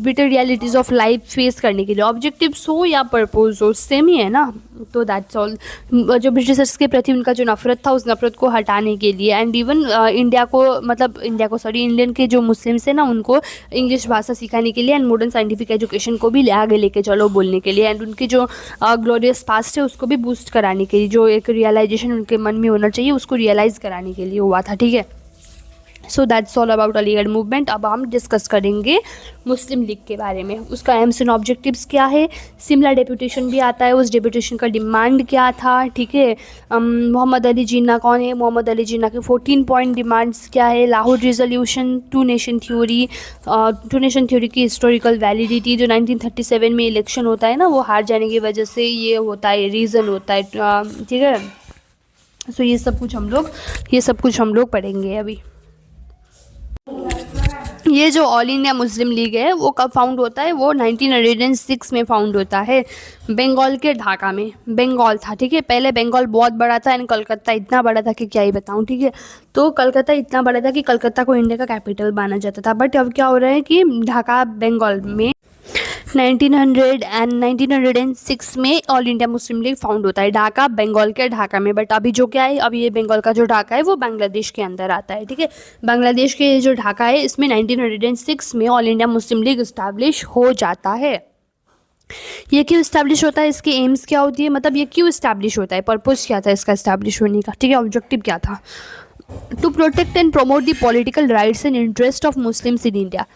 bitter realities of life face करने के लिए। ऑब्जेक्टिव्स हो या पर्पज़ हो सेम ही है ना, तो दैट्स ऑल। जो ब्रिटिशर्स के प्रति उनका जो नफरत था, उस नफरत को हटाने के लिए, एंड इवन इंडियन के जो मुस्लिम्स हैं ना, उनको इंग्लिश भाषा सिखाने के लिए, एंड मॉडर्न साइंटिफिक एजुकेशन को भी आगे लेके चलो बोलने के लिए, एंड उनके जो ग्लोरियस पास्ट है उसको भी बूस्ट कराने के लिए, जो एक रियलाइजेशन उनके मन में होना चाहिए उसको रियलाइज़ कराने के लिए हुआ था, ठीक है। So that's all about Aligarh movement. अब हम डिस्कस करेंगे मुस्लिम लीग के बारे में। उसका एम्स एंड ऑब्जेक्टिव्स क्या है, सिमला डेपुटेशन भी आता है, उस डेपुटेशन का डिमांड क्या था, ठीक है। मोहम्मद अली जिन्ना कौन है, मोहम्मद अली जिन्ना के 14 पॉइंट डिमांड्स क्या है, Lahore resolution, two nation theory की हिस्टोरिकल वैलिडिटी, जो 1937 में इलेक्शन होता है ना, वो हार जाने की वजह से ये होता है, रीज़न होता है, ठीक है। सो ये सब कुछ हम लोग पढ़ेंगे अभी। ये जो ऑल इंडिया मुस्लिम लीग है वो कब फाउंड होता है, वो 1906 में फाउंड होता है, बंगाल के ढाका में। बंगाल था, ठीक है। पहले बंगाल बहुत बड़ा था एंड कलकत्ता इतना बड़ा था कि क्या ही बताऊं, ठीक है। तो कलकत्ता इतना बड़ा था कि कलकत्ता को इंडिया का कैपिटल माना जाता था। बट अब क्या हो रहा है कि ढाका बंगाल में 1906 में ऑल इंडिया मुस्लिम लीग फाउंड होता है, ढाका, बंगाल के ढाका में। बट अभी जो क्या है, अभी ये बंगाल का जो ढाका है वो बांग्लादेश के अंदर आता है, ठीक है। बांग्लादेश के जो ढाका है इसमें 1906 में ऑल इंडिया मुस्लिम लीग इस्टेब्लिश हो जाता है। ये क्यों इस्टेब्लिश होता है, इसके एम्स क्या होती है, मतलब ये क्यों इस्टेब्लिश होता है, पर्पस क्या था इसका इस्टेब्लिश होने का, ठीक है। ऑब्जेक्टिव क्या था, to protect and promote the political rights and interest of muslims in India.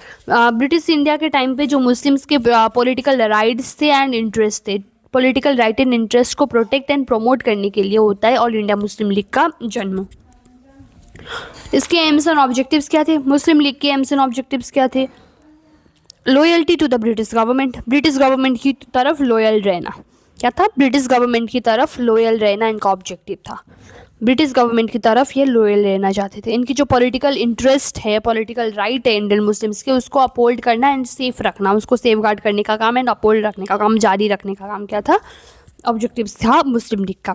British India के टाइम पे जो मुस्लिम्स के पॉलिटिकल राइट्स थे एंड इंटरेस्ट थे, पॉलिटिकल राइट एंड इंटरेस्ट को प्रोटेक्ट एंड प्रमोट करने के लिए होता है ऑल इंडिया मुस्लिम लीग का जन्म। इसके एम्स एंड ऑब्जेक्टिव्स क्या थे, मुस्लिम लीग के एम्स एंड ऑब्जेक्टिव्स क्या थे, loyalty to the British government की तरफ लॉयल रहना। क्या था, ब्रिटिश गवर्नमेंट की तरफ लॉयल रहना इनका ऑब्जेक्टिव था। ब्रिटिश गवर्नमेंट की तरफ ये लॉयल रहना चाहते थे। इनकी जो पॉलिटिकल इंटरेस्ट है, पॉलिटिकल राइट है इंडियन मुस्लिम्स के, उसको अपहोल्ड करना एंड सेफ रखना, उसको सेफ गार्ड करने का काम एंड अपहोल्ड रखने का काम, जारी रखने का काम क्या था, ऑब्जेक्टिव्स था मुस्लिम लीग का।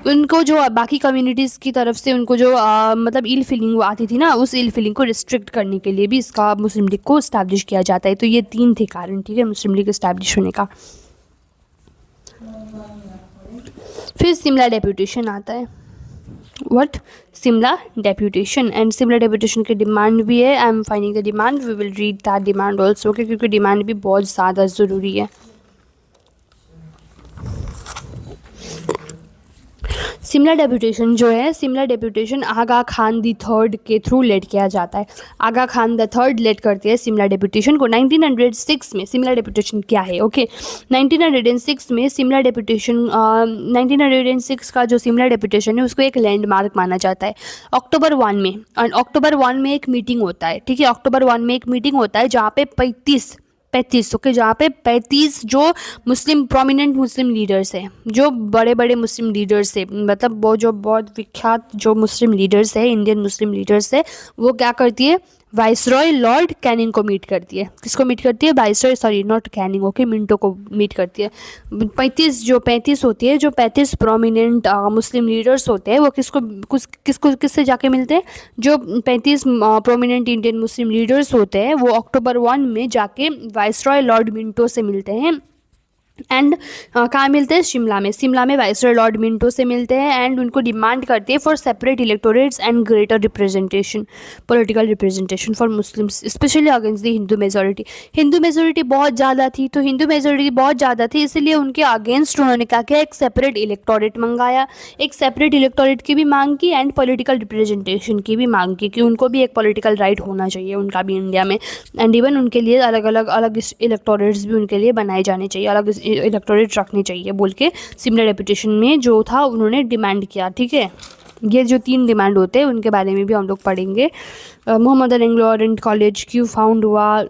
उनको जो बाकी कम्युनिटीज़ की तरफ से उनको जो मतलब इल फीलिंग आती थी ना, उस इल फीलिंग को रिस्ट्रिक्ट करने के लिए भी इसका मुस्लिम लीग को इस्टेब्लिश किया जाता है। तो ये 3 थे कारण, ठीक है, मुस्लिम लीग इस्टेब्लिश होने का। फिर सिमला डेपुटेशन आता है। What? Simla deputation. And Simla deputation की डिमांड भी है। I am finding the demand, we will read that demand also, क्योंकि डिमांड भी बहुत ज़्यादा ज़रूरी है। सिमला डेपुटेशन जो है, Simla deputation Aga Khan the third के थ्रू लेड किया जाता है। Aga Khan the third led करते हैं सिमला डेपुटेशन को। 1906 में सिमला डेपुटेशन क्या है? ओके, 1906 में सिमला डेपुटेशन 1906 का जो सिमला डेपुटेशन है उसको एक लैंडमार्क माना जाता है। अक्टूबर 1 में, और अक्टूबर 1 में एक मीटिंग होता है, ठीक है, अक्टूबर 1 में एक मीटिंग होता है जहाँ पे 35 ओके, जहाँ पे 35 जो मुस्लिम प्रोमिनेंट मुस्लिम लीडर्स हैं, जो बड़े बड़े मुस्लिम लीडर्स है, मतलब वो जो बहुत विख्यात जो मुस्लिम लीडर्स है, इंडियन मुस्लिम लीडर्स है, वो क्या करती है, वाइसरॉय लॉर्ड कैनिंग को मीट करती है। किसको मीट करती है? Viceroy, sorry not Canning, okay, Minto को मीट करती है। 35 होती है, जो 35 प्रोमिनेंट मुस्लिम लीडर्स होते हैं, वो किससे जाके मिलते हैं? जो 35 प्रोमिनेंट इंडियन मुस्लिम लीडर्स होते हैं वो अक्टूबर 1 में जाके वाइसरॉय लॉर्ड मिंटो से मिलते हैं। एंड कहाँ मिलते हैं? शिमला में वाइसरॉय लॉर्ड मिंटो से मिलते हैं। एंड उनको डिमांड करते हैं for separate electorates and greater representation, political representation for Muslims, specially against the Hindu majority. Hindu majority बहुत ज़्यादा थी, तो हिंदू मेजोरिटी बहुत ज़्यादा थी, इसलिए उनके अगेंस्ट उन्होंने क्या किया, एक सेपरेट इलेक्टोरेट मंगाया, एक सेपरेट इलेक्टोरेट की भी मांग की एंड पॉलिटिकल रिप्रेजेंटेशन की भी मांग की कि उनको भी एक पॉलिटिकल राइट होना चाहिए उनका भी इंडिया में। एंड इवन उनके लिए अलग इलेक्टोरेट्स भी उनके लिए बनाए जाने चाहिए, अलग इलेक्टोरेट रखने चाहिए बोल के सिमला डेपुटेशन में जो था उन्होंने डिमांड किया, ठीक है। ये जो 3 डिमांड होते हैं उनके बारे में भी हम लोग पढ़ेंगे। मोहम्मद एंग्लो ओरिएंट कॉलेज क्यों फाउंड हुआ,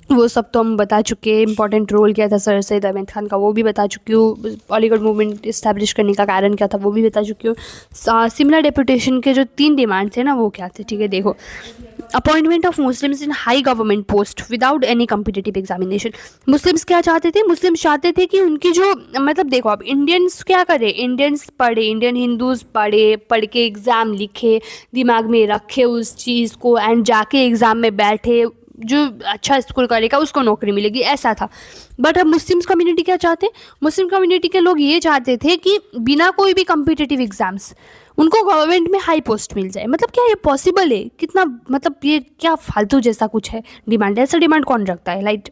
वो सब तो हम बता चुके हैं। इंपॉर्टेंट रोल क्या था सर सैयद अहमद खान का, वो भी बता चुकी हूँ। अलीगढ़ मूवमेंट इस्टेब्लिश करने का कारण क्या था, वो भी बता चुकी हूँ। सिमला डेपुटेशन के जो 3 डिमांड थे ना, वो क्या थे, ठीक है, देखो। Appointment of muslims in high government post without any competitive examination. Muslims क्या चाहते थे? मुस्लिम्स चाहते थे कि उनकी जो, मतलब देखो, अब इंडियंस क्या करे, इंडियंस पढ़े, इंडियन हिंदूज पढ़े, पढ़ के एग्ज़ाम लिखे, दिमाग में रखे उस चीज़ को, एंड जाके एग्ज़ाम में बैठे, जो अच्छा स्कोर करेगा उसको नौकरी मिलेगी, ऐसा था। बट अब मुस्लिम्स कम्युनिटी क्या चाहते? मुस्लिम कम्युनिटी के लोग ये चाहते थे कि बिना कोई भी कम्पिटिटिव एग्जाम्स उनको गवर्नमेंट में हाई पोस्ट मिल जाए। मतलब क्या ये पॉसिबल है? कितना, मतलब ये क्या फालतू जैसा कुछ है डिमांड। ऐसा डिमांड कौन रखता है? लाइक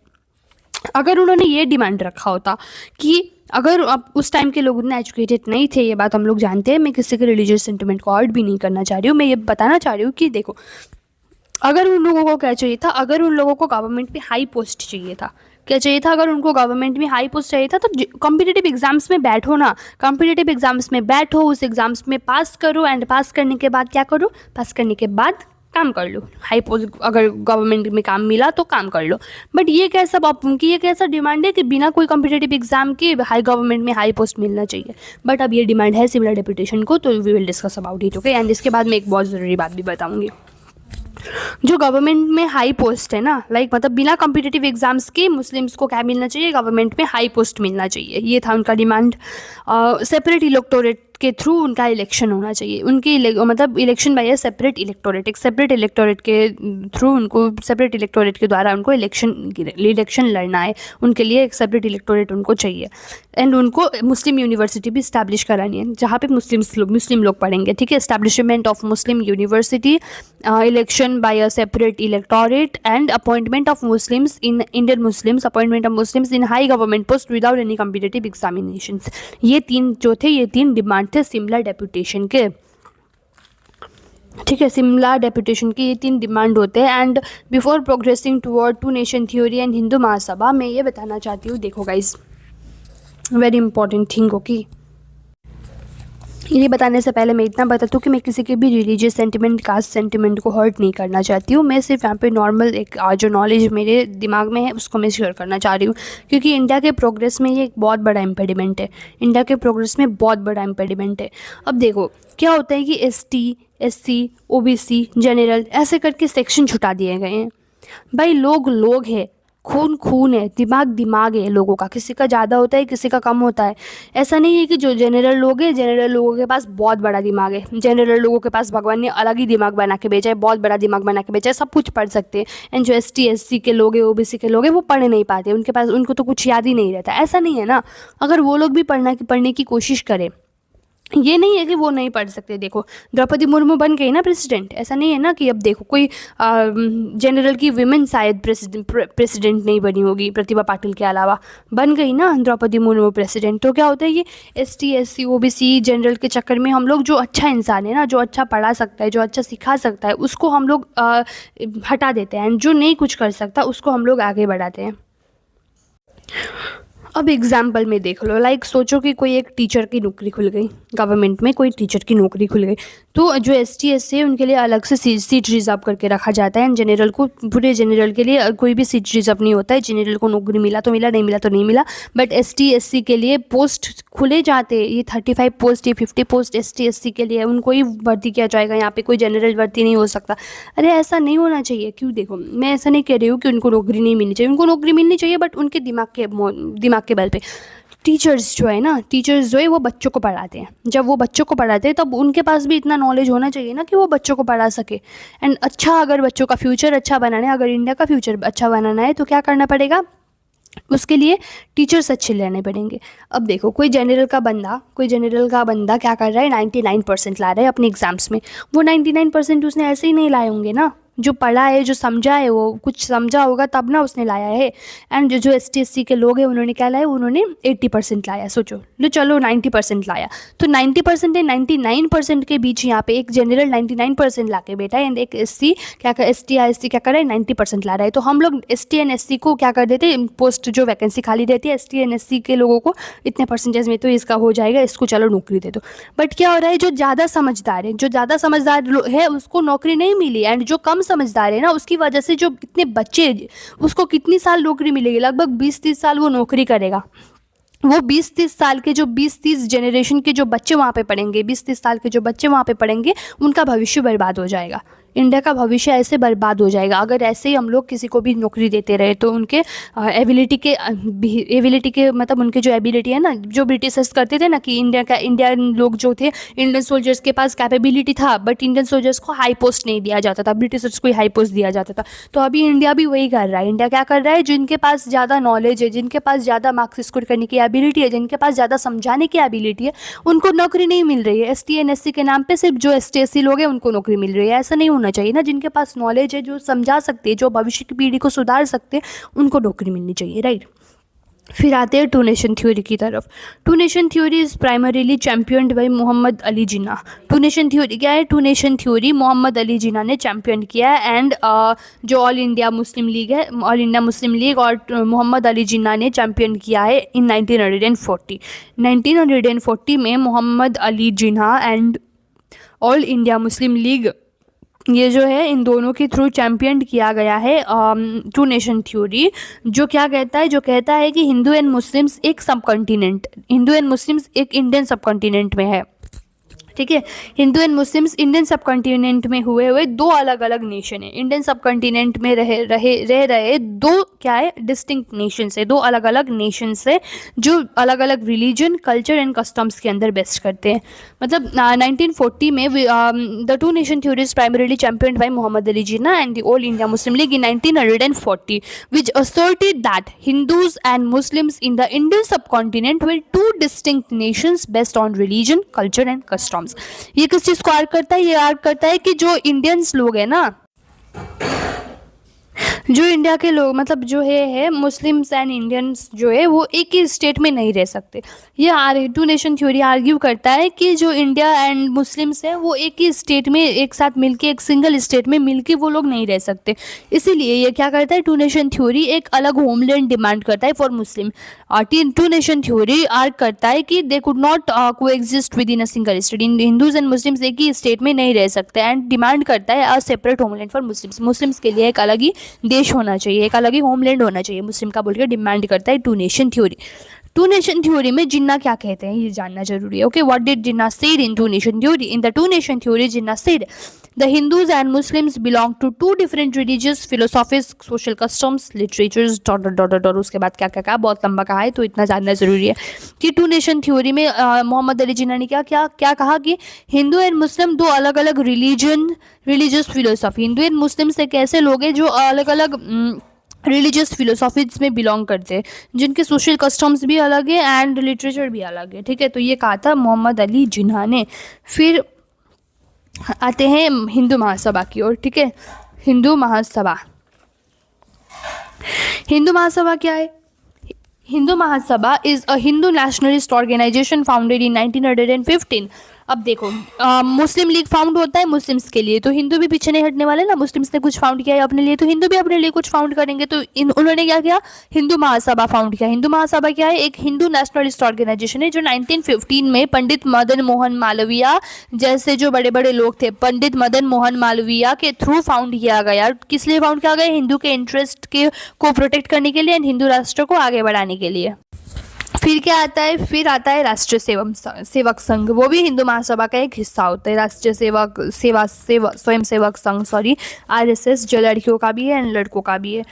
अगर उन्होंने ये डिमांड रखा होता कि अगर अब उस टाइम के लोग उतना एजुकेटेड नहीं थे, ये बात हम लोग जानते हैं, मैं किसी के रिलीजियस सेंटिमेंट को हर्ट भी नहीं करना चाह रही हूँ, मैं ये बताना चाह रही हूँ कि देखो, अगर उन लोगों को क्या चाहिए था, अगर उन लोगों को गवर्नमेंट में हाई पोस्ट चाहिए था, क्या चाहिए था, अगर उनको गवर्नमेंट में हाई पोस्ट चाहिए था तो कॉम्पिटिटिव एग्जाम्स में बैठो ना, कॉम्पिटिटिव एग्जाम्स में बैठो, उस एग्जाम्स में पास करो, एंड पास करने के बाद क्या करो, पास करने के बाद काम कर लो, हाई पोस्ट अगर गवर्नमेंट में काम मिला तो काम कर लो। बट ये कैसा उनकी ये कैसा डिमांड है कि बिना कोई कॉम्पिटिटिव एग्जाम के हाई गवर्नमेंट में हाई पोस्ट मिलना चाहिए। बट अब ये डिमांड है सिविल डेपुटेशन को, तो we will discuss about it, okay. And इसके बाद मैं एक बहुत ज़रूरी बात भी बताऊँगी। जो गवर्नमेंट में हाई पोस्ट है ना, लाइक मतलब बिना कॉम्पिटिटिव एग्जाम्स के मुस्लिम्स को क्या मिलना चाहिए, गवर्नमेंट में हाई पोस्ट मिलना चाहिए, ये था उनका डिमांड। सेपरेट इलेक्टोरेट के थ्रू उनका इलेक्शन होना चाहिए, उनकी मतलब इलेक्शन बाय सेपरेट इलेक्टोरेट, एक सेपरेट इलेक्टोरेट के थ्रू उनको, सेपरेट इलेक्टोरेट के द्वारा उनको इलेक्शन लड़ना है, उनके लिए एक सेपरेट इलेक्टोरेट उनको चाहिए। एंड उनको मुस्लिम यूनिवर्सिटी भी इस्टेब्लिश करानी है जहाँ पे मुस्लिम लोग पढ़ेंगे, ठीक है। Establishment of muslim university, election by a separate electorate and appointment of muslims in Indian muslims, appointment of muslims in high government post without any competitive examinations. ये 3 जो थे, ये 3 डिमांड थे सिमला डेपुटेशन के, ठीक है। सिमला डेपुटेशन के ये 3 डिमांड होते हैं। And before progressing toward 2 nation theory and Hindu Mahasabha, मैं ये बताना चाहती हूँ, देखो guys, very important thing, okay. ये बताने से पहले मैं इतना बता दूँ कि मैं किसी के भी रिलीजियस सेंटिमेंट, कास्ट सेंटिमेंट को हर्ट नहीं करना चाहती हूँ। मैं सिर्फ यहाँ पे नॉर्मल एक जो नॉलेज मेरे दिमाग में है उसको मैं शेयर करना चाह रही हूँ, क्योंकि इंडिया के प्रोग्रेस में ये एक बहुत बड़ा इम्पेडिमेंट है, इंडिया के प्रोग्रेस में बहुत बड़ा इम्पेडिमेंट है। अब देखो क्या होता है कि ST, SC, OBC, जनरल ऐसे करके सेक्शन छुटा दिए गए हैं। भाई लोग है, खून खून है, दिमाग दिमाग है लोगों का, किसी का ज़्यादा होता है किसी का कम होता है। ऐसा नहीं है कि जो जनरल लोग हैं, जनरल लोगों के पास बहुत बड़ा दिमाग है, जनरल लोगों के पास भगवान ने अलग ही दिमाग बना के भेजा है, बहुत बड़ा दिमाग बना के भेजा है, सब कुछ पढ़ सकते हैं। एंड जो ST SC के लोग हैं, OBC के लोग हैं, वो पढ़ नहीं पाते, उनके पास उनको तो कुछ याद ही नहीं रहता। ऐसा नहीं है ना, अगर वो लोग भी पढ़ने की कोशिश करें, ये नहीं है कि वो नहीं पढ़ सकते। देखो द्रौपदी मुर्मू बन गई ना प्रेसिडेंट, ऐसा नहीं है ना कि अब देखो कोई जनरल की विमेन शायद प्रेसिडेंट नहीं बनी होगी प्रतिभा पाटिल के अलावा, बन गई ना द्रौपदी मुर्मू प्रेसिडेंट। तो क्या होता है, ये ST SC OBC जनरल के चक्कर में हम लोग, जो अच्छा इंसान है ना, जो अच्छा पढ़ा सकता है, जो अच्छा सिखा सकता है, उसको हम लोग हटा देते हैं, एंड जो नहीं कुछ कर सकता उसको हम लोग आगे बढ़ाते हैं। अब एग्जाम्पल में देख लो, लाइक सोचो कि कोई एक टीचर की नौकरी खुल गई, गवर्नमेंट में कोई टीचर की नौकरी खुल गई, तो जो ST SC है उनके लिए अलग से सीट रिजर्व करके रखा जाता है, एंड जनरल को, पूरे जनरल के लिए कोई भी सीट रिजर्व नहीं होता है। जनरल को नौकरी मिला तो मिला, नहीं मिला तो नहीं मिला, बट ST SC के लिए पोस्ट खुले जाते हैं। ये 35 पोस्ट, ये 50 पोस्ट ST SC के लिए, उनको ही भर्ती किया जाएगा, यहाँ पे कोई जनरल भर्ती नहीं हो सकता। अरे ऐसा नहीं होना चाहिए। क्यों? देखो मैं ऐसा नहीं कह रही हूँ कि उनको नौकरी नहीं मिलनी चाहिए, उनको नौकरी मिलनी चाहिए, बट उनके दिमाग के बल पे। टीचर्स जो है ना, टीचर्स जो है वो बच्चों को पढ़ाते हैं, जब वो बच्चों को पढ़ाते हैं तब उनके पास भी इतना नॉलेज होना चाहिए ना कि वो बच्चों को पढ़ा सके। एंड अच्छा, अगर बच्चों का फ्यूचर अच्छा बनाना है, अगर इंडिया का फ्यूचर अच्छा बनाना है, तो क्या करना पड़ेगा, उसके लिए टीचर्स अच्छे लेने पड़ेंगे। अब देखो कोई जनरल का बंदा क्या कर रहा है, 99% ला रहा है अपने एग्जाम्स में। वो 99% उसने ऐसे ही नहीं लाए होंगे ना, जो पढ़ा है, जो समझा है, वो कुछ समझा होगा तब ना उसने लाया है। एंड जो ST SC के लोग हैं, उन्होंने क्या लाया, उन्होंने 80% लाया। सोचो लो, चलो 90% लाया, तो 90% है 99% के बीच यहाँ पे एक जनरल 99% ला के बैठा है, एंड एक SC क्या कर, ST या SC क्या कर रहा है, 90% ला रहा है। तो हम लोग ST and SC को क्या कर देते, पोस्ट जो वैकेंसी खाली रहती है ST and SC के लोगों को, इतने परसेंटेज में तो इसका हो जाएगा, इसको चलो नौकरी दे दो। बट क्या हो रहा है, जो ज़्यादा समझदार है उसको नौकरी नहीं मिली, एंड जो कम समझदार है ना, उसकी वजह से जो इतने बच्चे, उसको कितनी साल नौकरी मिलेगी, लगभग 20-30 साल वो नौकरी करेगा। वो 20-30 साल के, जो 20-30 जनरेशन के जो बच्चे वहाँ पे पढ़ेंगे, 20-30 साल के जो बच्चे वहाँ पे पढ़ेंगे, उनका भविष्य बर्बाद हो जाएगा। इंडिया का भविष्य ऐसे बर्बाद हो जाएगा अगर ऐसे ही हम लोग किसी को भी नौकरी देते रहे। तो उनके एबिलिटी के मतलब उनके जो एबिलिटी है ना, जो ब्रिटिशर्स करते थे ना कि इंडियन लोग जो थे, इंडियन सोल्जर्स के पास कैपेबिलिटी था, बट इंडियन सोल्जर्स को हाई पोस्ट नहीं दिया जाता था, ब्रिटिशर्स को ही हाई पोस्ट दिया जाता था। तो अभी इंडिया भी वही कर रहा है। इंडिया क्या कर रहा है, जिनके पास ज़्यादा नॉलेज है, जिनके पास ज़्यादा मार्क्स स्कोर करने की एबिलिटी है, जिनके पास ज़्यादा समझाने की एबिलिटी है, उनको नौकरी नहीं मिल रही है। ST and SC के नाम पे सिर्फ जो ST SC लोग हैं उनको नौकरी मिल रही है। ऐसा नहीं होना चाहिए ना, जिनके पास नॉलेज है, जो समझा सकते हैं, जो भविष्य की पीढ़ी को सुधार सकते हैं, उनको नौकरी मिलनी चाहिए, राइट। फिर आते हैं टू नेशन थ्योरी की तरफ। Two nation theory is primarily championed by Mohammad Ali Jinnah. Two nation theory क्या है? Two nation theory Mohammad Ali Jinnah ने चैम्पियन किया है, एंड जो ऑल इंडिया मुस्लिम लीग है, ऑल इंडिया मुस्लिम लीग और मोहम्मद अली जिन्ना ने चैम्पियन किया है इन 1940। 1940 में Mohammad Ali Jinnah and all India Muslim league, ये जो है इन दोनों के थ्रू चैम्पियन किया गया है टू नेशन थ्योरी। जो क्या कहता है, जो कहता है कि हिंदू एंड मुस्लिम्स एक सब कॉन्टिनेंट, हिंदू एंड मुस्लिम्स एक इंडियन सब कॉन्टिनेंट में है, ठीक है। हिंदू एंड मुस्लिम्स इंडियन सब कॉन्टिनेंट में हुए दो अलग अलग नेशन है। इंडियन सब कॉन्टिनेंट में रह रहे दो क्या है, डिस्टिंक्ट नेशंस है, दो अलग अलग नेशंस है जो अलग अलग रिलीजन, कल्चर एंड कस्टम्स के अंदर बेस्ट करते हैं। मतलब 1940 में the two nation theory is primarily champion by Mohammad Ali Jinnah and the all India Muslim league in 1940 which asserted that Hindus and Muslims in the Indian subcontinent were two distinct nations based on religion, culture and customs। ये किस चीज को आर्ग करता है? ये आर्ग करता है कि जो इंडियंस लोग हैं ना, जो इंडिया के लोग, मतलब जो है मुस्लिम्स एंड इंडियंस जो है वो एक ही स्टेट में नहीं रह सकते। ये टू नेशन थ्योरी आर्ग्यू करता है कि जो इंडिया एंड मुस्लिम्स है वो एक ही स्टेट में एक साथ मिलके, एक सिंगल स्टेट में मिलके वो लोग नहीं रह सकते। इसीलिए ये क्या करता है, टू नेशन थ्योरी एक अलग होमलैंड डिमांड करता है for Muslim. Two nation theory argue करता है कि they could not coexist within a single state, Hindus and Muslims एक ही स्टेट में नहीं रह सकते, एंड डिमांड करता है a separate homeland for Muslims. Muslims के लिए एक अलग ही देश होना चाहिए, एक अलग ही होमलैंड होना चाहिए मुस्लिम का, बोल के डिमांड करता है two nation theory. Two nation theory में जिन्ना क्या कहते हैं ये जानना जरूरी है. Okay, what did Jinnah said in two nation theory? In the two nation theory Jinnah said the Hindus and Muslims belong to two different religious philosophies, social customs, literatures, dot उसके बाद क्या क्या कहा, बहुत लंबा कहा है तो इतना जानना जरूरी है कि टू नेशन थ्योरी में मोहम्मद अली जिन्ना ने क्या क्या क्या कहा कि हिंदू एंड मुस्लिम दो अलग अलग religious philosophy, Hindu and Muslim एक ऐसे लोग हैं जो अलग अलग रिलीजियस फिलोसॉफीज में बिलोंग करते हैं, जिनके सोशल कस्टम्स भी अलग है एंड लिटरेचर भी अलग है. ठीक है, तो ये कहा था मोहम्मद अली जिन्ना ने. फिर आते हैं हिंदू महासभा की ओर. ठीक है, हिंदू महासभा क्या है? Hindu Mahasabha is a Hindu nationalist organisation founded in 1915. अब देखो, मुस्लिम लीग फाउंड होता है मुस्लिम्स के लिए, तो हिंदू भी पीछे नहीं हटने वाले ना. मुस्लिम्स ने कुछ फाउंड किया है अपने लिए, तो हिंदू भी अपने लिए कुछ फाउंड करेंगे. तो उन्होंने क्या किया? हिंदू महासभा फाउंड किया. हिंदू महासभा क्या है? एक हिंदू नेशनलिस्ट ऑर्गेनाइजेशन है जो 1915 में पंडित मदन मोहन मालवीय जैसे जो बड़े बड़े लोग थे, पंडित मदन मोहन मालवीय के थ्रू फाउंड किया गया. किस लिए फाउंड किया गया? हिंदू के इंटरेस्ट को प्रोटेक्ट करने के लिए एंड हिंदू राष्ट्र को आगे बढ़ाने के लिए. फिर क्या आता है? फिर आता है राष्ट्रीय सेवक संघ. वो भी हिंदू महासभा का एक हिस्सा होता है. राष्ट्रीय स्वयं सेवक संघ RSS जो लड़कियों का भी है एंड लड़कों का भी है.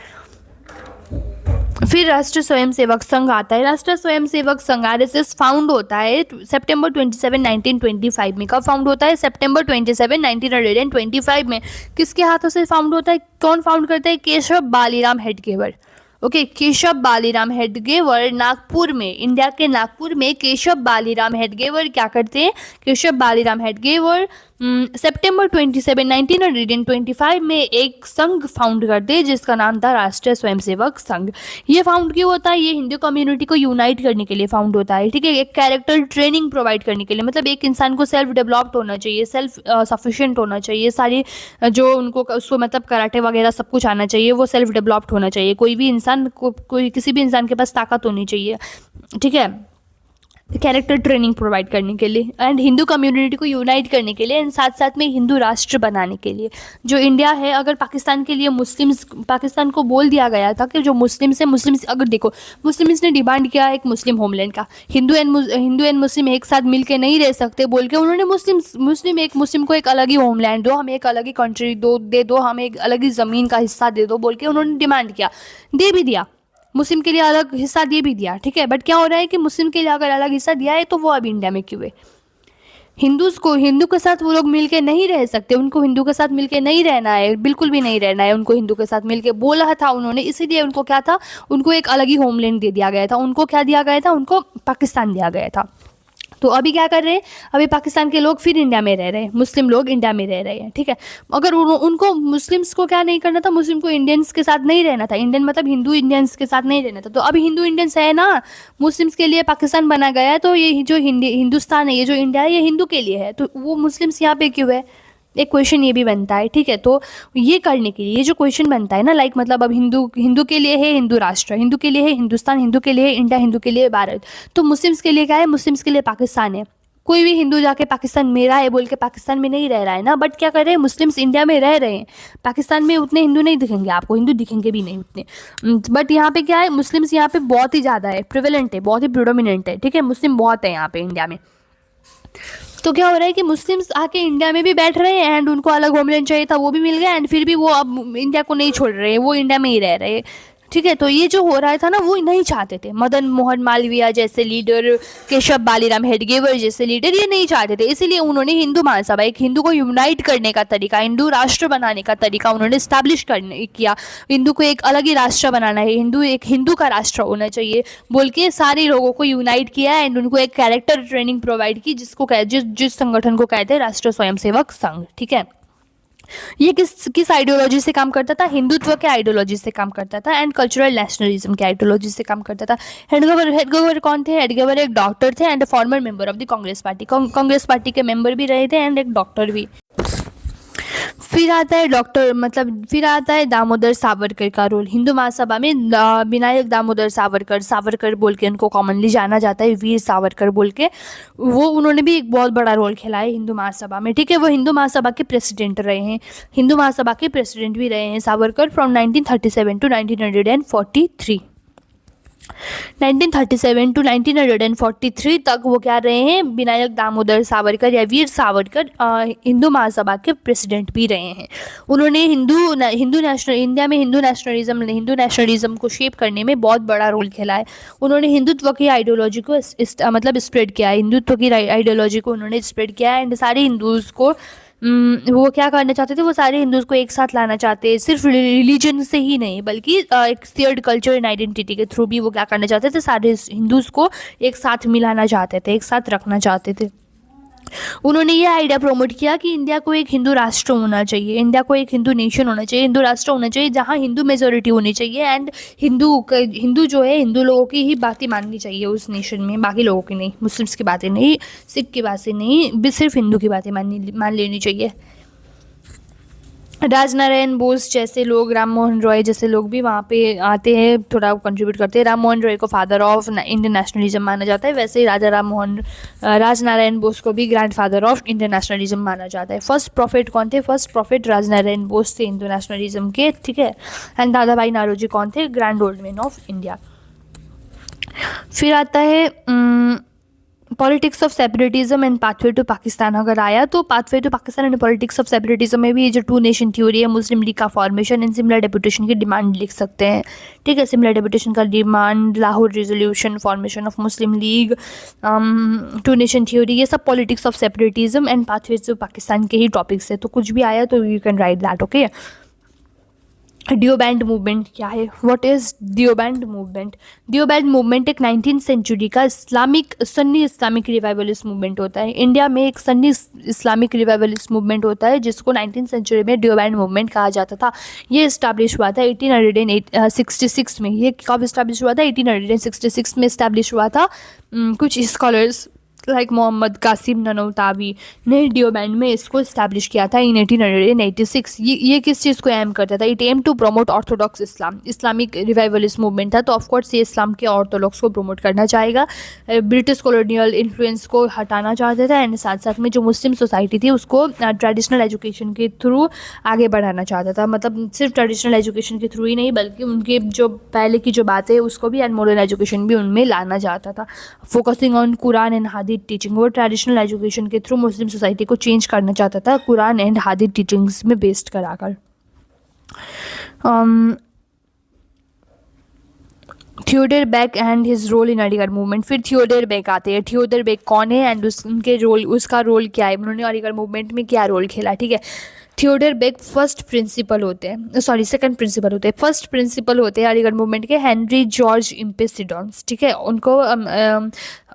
फिर राष्ट्रीय स्वयं सेवक संघ आता है. राष्ट्रीय स्वयं सेवक संघ RSS फाउंड होता है सितंबर 27, 1925 में. कब फाउंड होता है? सितंबर 27, 1925 में. किसके हाथों से फाउंड होता है? कौन फाउंड करता है? केशव बालीराम हेडगेवर. ओके, केशव बालीराम हेडगेवर नागपुर में, इंडिया के नागपुर में केशव बालीराम हेडगेवर क्या करते हैं? केशव बालीराम हेडगेवर सितंबर 27, 1925 में एक संघ फाउंड करते हैं जिसका नाम था राष्ट्रीय स्वयंसेवक संघ. ये फाउंड क्यों होता है? ये हिंदू कम्युनिटी को यूनाइट करने के लिए फाउंड होता है. ठीक है, एक कैरेक्टर ट्रेनिंग प्रोवाइड करने के लिए, मतलब एक इंसान को सेल्फ डेवलप्ड होना चाहिए, सेल्फ सफिशिएंट होना चाहिए, सारी जो उनको उसको मतलब कराटे वगैरह सब कुछ आना चाहिए, वो सेल्फ डेवलप्ड होना चाहिए. कोई भी इंसान को किसी भी इंसान के पास ताकत होनी चाहिए. ठीक है, कैरेक्टर ट्रेनिंग प्रोवाइड करने के लिए एंड हिंदू कम्युनिटी को यूनाइट करने के लिए एंड साथ साथ में हिंदू राष्ट्र बनाने के लिए. जो इंडिया है, अगर पाकिस्तान के लिए पाकिस्तान को बोल दिया गया था कि जो मुस्लिम्स अगर देखो, मुस्लिम्स ने डिमांड किया एक मुस्लिम होमलैंड का, हिंदू एंड मुस्लिम एक साथ मिलके नहीं रह सकते बोल के उन्होंने मुस्लिम को एक अलग ही होमलैंड दो, हमें एक अलग ही कंट्री दे दो, हमें एक अलग ही ज़मीन का हिस्सा दे दो बोल के उन्होंने डिमांड किया. दे भी दिया, मुस्लिम के लिए अलग हिस्सा दे भी दिया. ठीक है, बट क्या हो रहा है कि मुस्लिम के लिए अगर अलग हिस्सा दिया है तो वो अब इंडिया में क्यों है? हिंदू के साथ वो लोग मिलके नहीं रह सकते, उनको हिंदू के साथ मिलके नहीं रहना है, बिल्कुल भी नहीं रहना है उनको हिंदू के साथ मिलके बोला था उन्होंने. इसीलिए उनको क्या था? उनको एक अलग ही होमलैंड दे दिया गया था. उनको क्या दिया गया था? उनको पाकिस्तान दिया गया था. तो अभी क्या कर रहे हैं? अभी पाकिस्तान के लोग फिर इंडिया में रह रहे हैं, मुस्लिम लोग इंडिया में रह रहे हैं. ठीक है, अगर उनको मुस्लिम्स को क्या नहीं करना था? मुस्लिम को इंडियंस के साथ नहीं रहना था. इंडियन मतलब हिंदू इंडियंस के साथ नहीं रहना था. तो अभी हिंदू इंडियंस है ना, मुस्लिम्स के लिए पाकिस्तान बना गया है, तो ये जो हिंदुस्तान है, ये जो इंडिया है, ये हिंदू के लिए है. तो वो मुस्लिम्स यहाँ पे क्यों है? एक क्वेश्चन ये भी बनता है. ठीक है, तो ये करने के लिए ये जो क्वेश्चन बनता है ना, लाइक मतलब अब हिंदू के लिए है हिंदू राष्ट्र, हिंदू के लिए है हिंदुस्तान, हिंदू के लिए है इंडिया, हिंदू के लिए भारत. तो मुस्लिम्स के लिए क्या है? मुस्लिम्स के लिए पाकिस्तान है. कोई भी हिंदू जाके पाकिस्तान मेरा है बोल के पाकिस्तान में नहीं रह रहा है ना, बट क्या कर रहे हैं? मुस्लिम्स इंडिया में रह रहे हैं. पाकिस्तान में उतने हिंदू नहीं दिखेंगे आपको, हिंदू दिखेंगे भी नहीं उतने, बट यहाँ पे क्या है? मुस्लिम्स यहाँ पे बहुत ही ज़्यादा है, प्रिवेलेंट है, बहुत ही प्रिडोमिनेंट है. ठीक है, मुस्लिम बहुत है यहाँ पे इंडिया में. तो क्या हो रहा है कि मुस्लिम्स आके इंडिया में भी बैठ रहे हैं एंड उनको अलग होमलैंड चाहिए था, वो भी मिल गया एंड फिर भी वो अब इंडिया को नहीं छोड़ रहे हैं, वो इंडिया में ही रह रहे हैं. ठीक है, तो ये जो हो रहा था ना, वो नहीं चाहते थे. मदन मोहन मालवीय जैसे लीडर, केशव बालीराम हेडगेवर जैसे लीडर ये नहीं चाहते थे. इसीलिए उन्होंने हिंदू महासभा, एक हिंदू को यूनाइट करने का तरीका, हिंदू राष्ट्र बनाने का तरीका उन्होंने स्टैब्लिश किया. हिंदू को एक अलग ही राष्ट्र बनाना है, हिंदू का राष्ट्र होना चाहिए बोल के सारे लोगों को यूनाइट किया एंड उनको एक कैरेक्टर ट्रेनिंग प्रोवाइड की, जिस संगठन को कहते हैं राष्ट्रीय स्वयंसेवक संघ. ठीक है, ये किस आइडियोलॉजी से काम करता था? हिंदुत्व के आइडियोलॉजी से काम करता था एंड कल्चरल नेशनलिज्म के आइडियोलॉजी से काम करता था. हेडगेवर कौन थे? हेडगेवर एक डॉक्टर थे and farmer member of the Congress party. Congress party के मेंबर भी रहे थे एंड एक डॉक्टर भी. फिर आता है दामोदर सावरकर का रोल. हिंदू महासभा में विनायक दामोदर सावरकर बोल के उनको कॉमनली जाना जाता है, वीर सावरकर बोल के. उन्होंने भी एक बहुत बड़ा रोल खेला है हिंदू महासभा में. ठीक है, वो हिंदू महासभा के प्रेसिडेंट रहे हैं, हिंदू महासभा के प्रेसिडेंट भी रहे हैं सावरकर फ्रॉम 1937 to 1943. 1937 टू 1943 तक वो क्या रहे हैं, विनायक दामोदर सावरकर या वीर सावरकर हिंदू महासभा के प्रेसिडेंट भी रहे हैं। उन्होंने इंडिया में हिंदू नेशनलिज्म को शेप करने में बहुत बड़ा रोल खेला है। उन्होंने हिंदुत्व की आइडियोलॉजी को मतलब स्प्रेड किया है, हिंदुत्व की आइडियोलॉजी को उन्होंने स्प्रेड किया है एंड सारे हिंदूज़ को वो क्या करना चाहते थे, वो सारे हिंदूज़ को एक साथ लाना चाहते हैं, सिर्फ रिलीजन से ही नहीं बल्कि एक शेयर्ड कल्चर एंड आइडेंटिटी के थ्रू भी वो क्या करना चाहते थे, सारे हिंदूज़ को एक साथ मिलाना चाहते थे, एक साथ रखना चाहते थे। उन्होंने ये आइडिया प्रमोट किया कि इंडिया को एक हिंदू राष्ट्र होना चाहिए, इंडिया को एक हिंदू नेशन होना चाहिए, हिंदू राष्ट्र होना चाहिए जहाँ हिंदू मेजोरिटी होनी चाहिए एंड हिंदू जो है, हिंदू लोगों की ही बातें माननी चाहिए उस नेशन में, बाकी लोगों की नहीं, मुस्लिम्स की बातें नहीं, सिख की बातें नहीं, सिर्फ हिंदू की बातें मान लेनी चाहिए। राजनारायण बोस जैसे लोग, राम मोहन रॉय जैसे लोग भी वहाँ पे आते हैं, थोड़ा कंट्रीब्यूट करते हैं। राम मोहन रॉय को फादर ऑफ इंडियन नेशनलिज्म माना जाता है, वैसे ही राजनारायण बोस को भी grand father of Indian nationalism माना जाता है। फर्स्ट प्रॉफिट कौन थे? फर्स्ट प्रॉफिट राजनारायण बोस थे हिंदू नेशनलिज्म के, ठीक है। एंड दादा भाई नारोजी कौन थे? Grand old man of India. फिर आता है politics of separatism and pathway to Pakistan. अगर आया तो pathway to Pakistan and politics of separatism में भी ये जो टू नेशन थ्योरी है, मुस्लिम लीग का फॉर्मेशन एंड सिमिलर डेपुटेशन की डिमांड लिख सकते हैं, ठीक है। सिमिलर डेपुटेशन का demand, Lahore resolution, formation of Muslim league, two nation theory, ये सब politics of separatism and pathway to Pakistan के ही टॉपिक्स है। तो कुछ भी आया तो you can write that, okay. Deoband movement क्या है? What is Deoband movement? Deoband movement एक 19th सेंचुरी का सन्नी इस्लामिक रिवाइवलिस्ट मूवमेंट होता है। इंडिया में एक सन्नी इस्लामिक रिवाइवलिस्ट मूवमेंट होता है जिसको 19th सेंचुरी में डियोबैंड मूवमेंट कहा जाता था। ये इस्टेब्लिश हुआ था 1866 में। ये कब इस्टेब्लिश हुआ था? 1866 में इस्टेब्लिश हुआ था। कुछ स्कॉलर्स लाइक मोहम्मद कासिम ननौतावी ने डियोबैंड में इसको इस्टेब्लिश किया था इन 1886। ये किस चीज़ को एम करता था? It aim to promote orthodox Islam. Islamic revivalist movement था, तो ऑफकोर्स ये इस्लाम के ऑर्थोडॉक्स को प्रमोट करना चाहेगा, ब्रिटिश कॉलोनियल इन्फ्लुएंस को हटाना चाहता था एंड साथ साथ में जो मुस्लिम सोसाइटी थी उसको ट्रेडिशनल एजुकेशन के थ्रू आगे बढ़ाना चाहता था। मतलब सिर्फ ट्रेडिशनल एजुकेशन के थ्रू ही नहीं बल्कि उनके जो पहले की जो बातें है उसको भी एंड मॉडर्न एजुकेशन भी उनमें लाना चाहता था। Focusing on Quran and Hadith teaching, वो ट्रेडिशनल एजुकेशन के थ्रू मुस्लिम सोसाइटी को चेंज करना चाहता था कुरान एंड हादीथ टीचिंग्स में बेस्ड कराकर। Theodore Beck and his role in Aligarh movement. फिर थियोडर बेक आते हैं। थियोडर बेक कौन है एंड उसका रोल क्या है? उन्होंने अलीगढ़ मूवमेंट में क्या रोल खेला, ठीक है। थियोडर बेक फर्स्ट प्रिंसिपल होते हैं, सेकंड प्रिंसिपल होते हैं। फर्स्ट प्रिंसिपल होते हैं अलीगढ़ मूवमेंट के हेनरी जॉर्ज इम्पे सिडॉन्स, ठीक है। उनको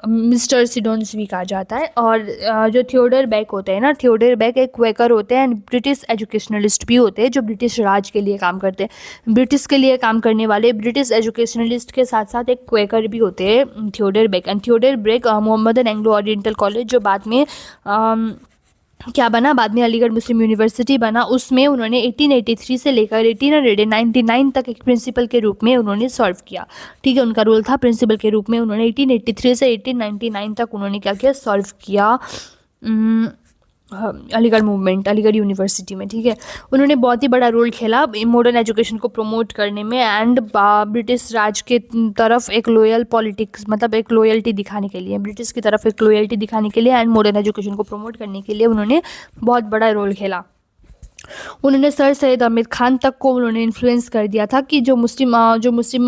मिस्टर सिडॉन्स भी कहा जाता है। और जो थियोडर बेक होते हैं ना, थियोडर बेक एक क्वेकर होते हैं एंड ब्रिटिश एजुकेशनलिस्ट भी होते हैं जो ब्रिटिश राज के लिए काम करते हैं। ब्रिटिश के लिए काम करने वाले ब्रिटिश एजुकेशनलिस्ट के साथ साथ एक क्वेकर भी होते हैं Theodore Beck. And Theodore Beck Mohammedan Anglo Oriental college जो बाद में क्या बना, बाद में अलीगढ़ मुस्लिम यूनिवर्सिटी बना, उसमें उन्होंने 1883 से लेकर 1899 तक एक प्रिंसिपल के रूप में उन्होंने सर्व किया, ठीक है। उनका रोल था प्रिंसिपल के रूप में। उन्होंने 1883 से 1899 तक उन्होंने क्या किया, सर्व किया अलीगढ़ मूवमेंट, अलीगढ़ यूनिवर्सिटी में, ठीक है। उन्होंने बहुत ही बड़ा रोल खेला मॉडर्न एजुकेशन को प्रमोट करने में एंड ब्रिटिश राज के तरफ एक लॉयल पॉलिटिक्स, मतलब एक लॉयल्टी दिखाने के लिए, ब्रिटिश की तरफ एक लॉयल्टी दिखाने के लिए एंड मॉडर्न एजुकेशन को प्रमोट करने के लिए उन्होंने बहुत बड़ा रोल खेला। उन्होंने सर सैयद अहमद खान तक को उन्होंने इन्फ्लुएंस कर दिया था कि जो मुस्लिम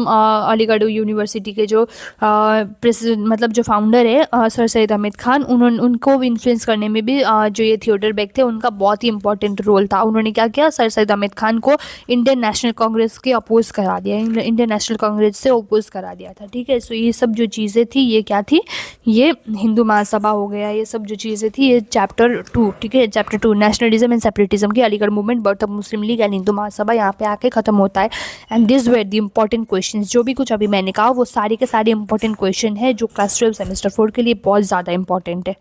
अलीगढ़ यूनिवर्सिटी के जो मतलब जो फाउंडर है सर सैयद अहमद खान, उनको इन्फ्लुएंस करने में भी जो ये थियोडर बेक थे उनका बहुत ही इंपॉर्टेंट रोल था। उन्होंने क्या किया, सर सैयद अहमद खान को इंडियन नेशनल कांग्रेस के अपोज करा दिया, इंडियन नेशनल कांग्रेस से अपोज करा दिया था, ठीक है। सो ये सब जो चीज़ें थी ये क्या थी, ये हिंदू महासभा हो गया, ये सब जो चीज़ें थी ये चैप्टर 2, ठीक है। चैप्टर 2 नेशनलिज्म एंड सेपरेटिज्म की Aligarh movement, birth of Muslim league and Hindu Mahasabha यहाँ पे आके खत्म होता है। And this were the important questions, जो भी कुछ अभी मैंने कहा वो सारे के सारे इंपॉर्टेंट क्वेश्चन है जो क्लास 12 सेमेस्टर 4 के लिए बहुत ज़्यादा इंपॉर्टेंट है।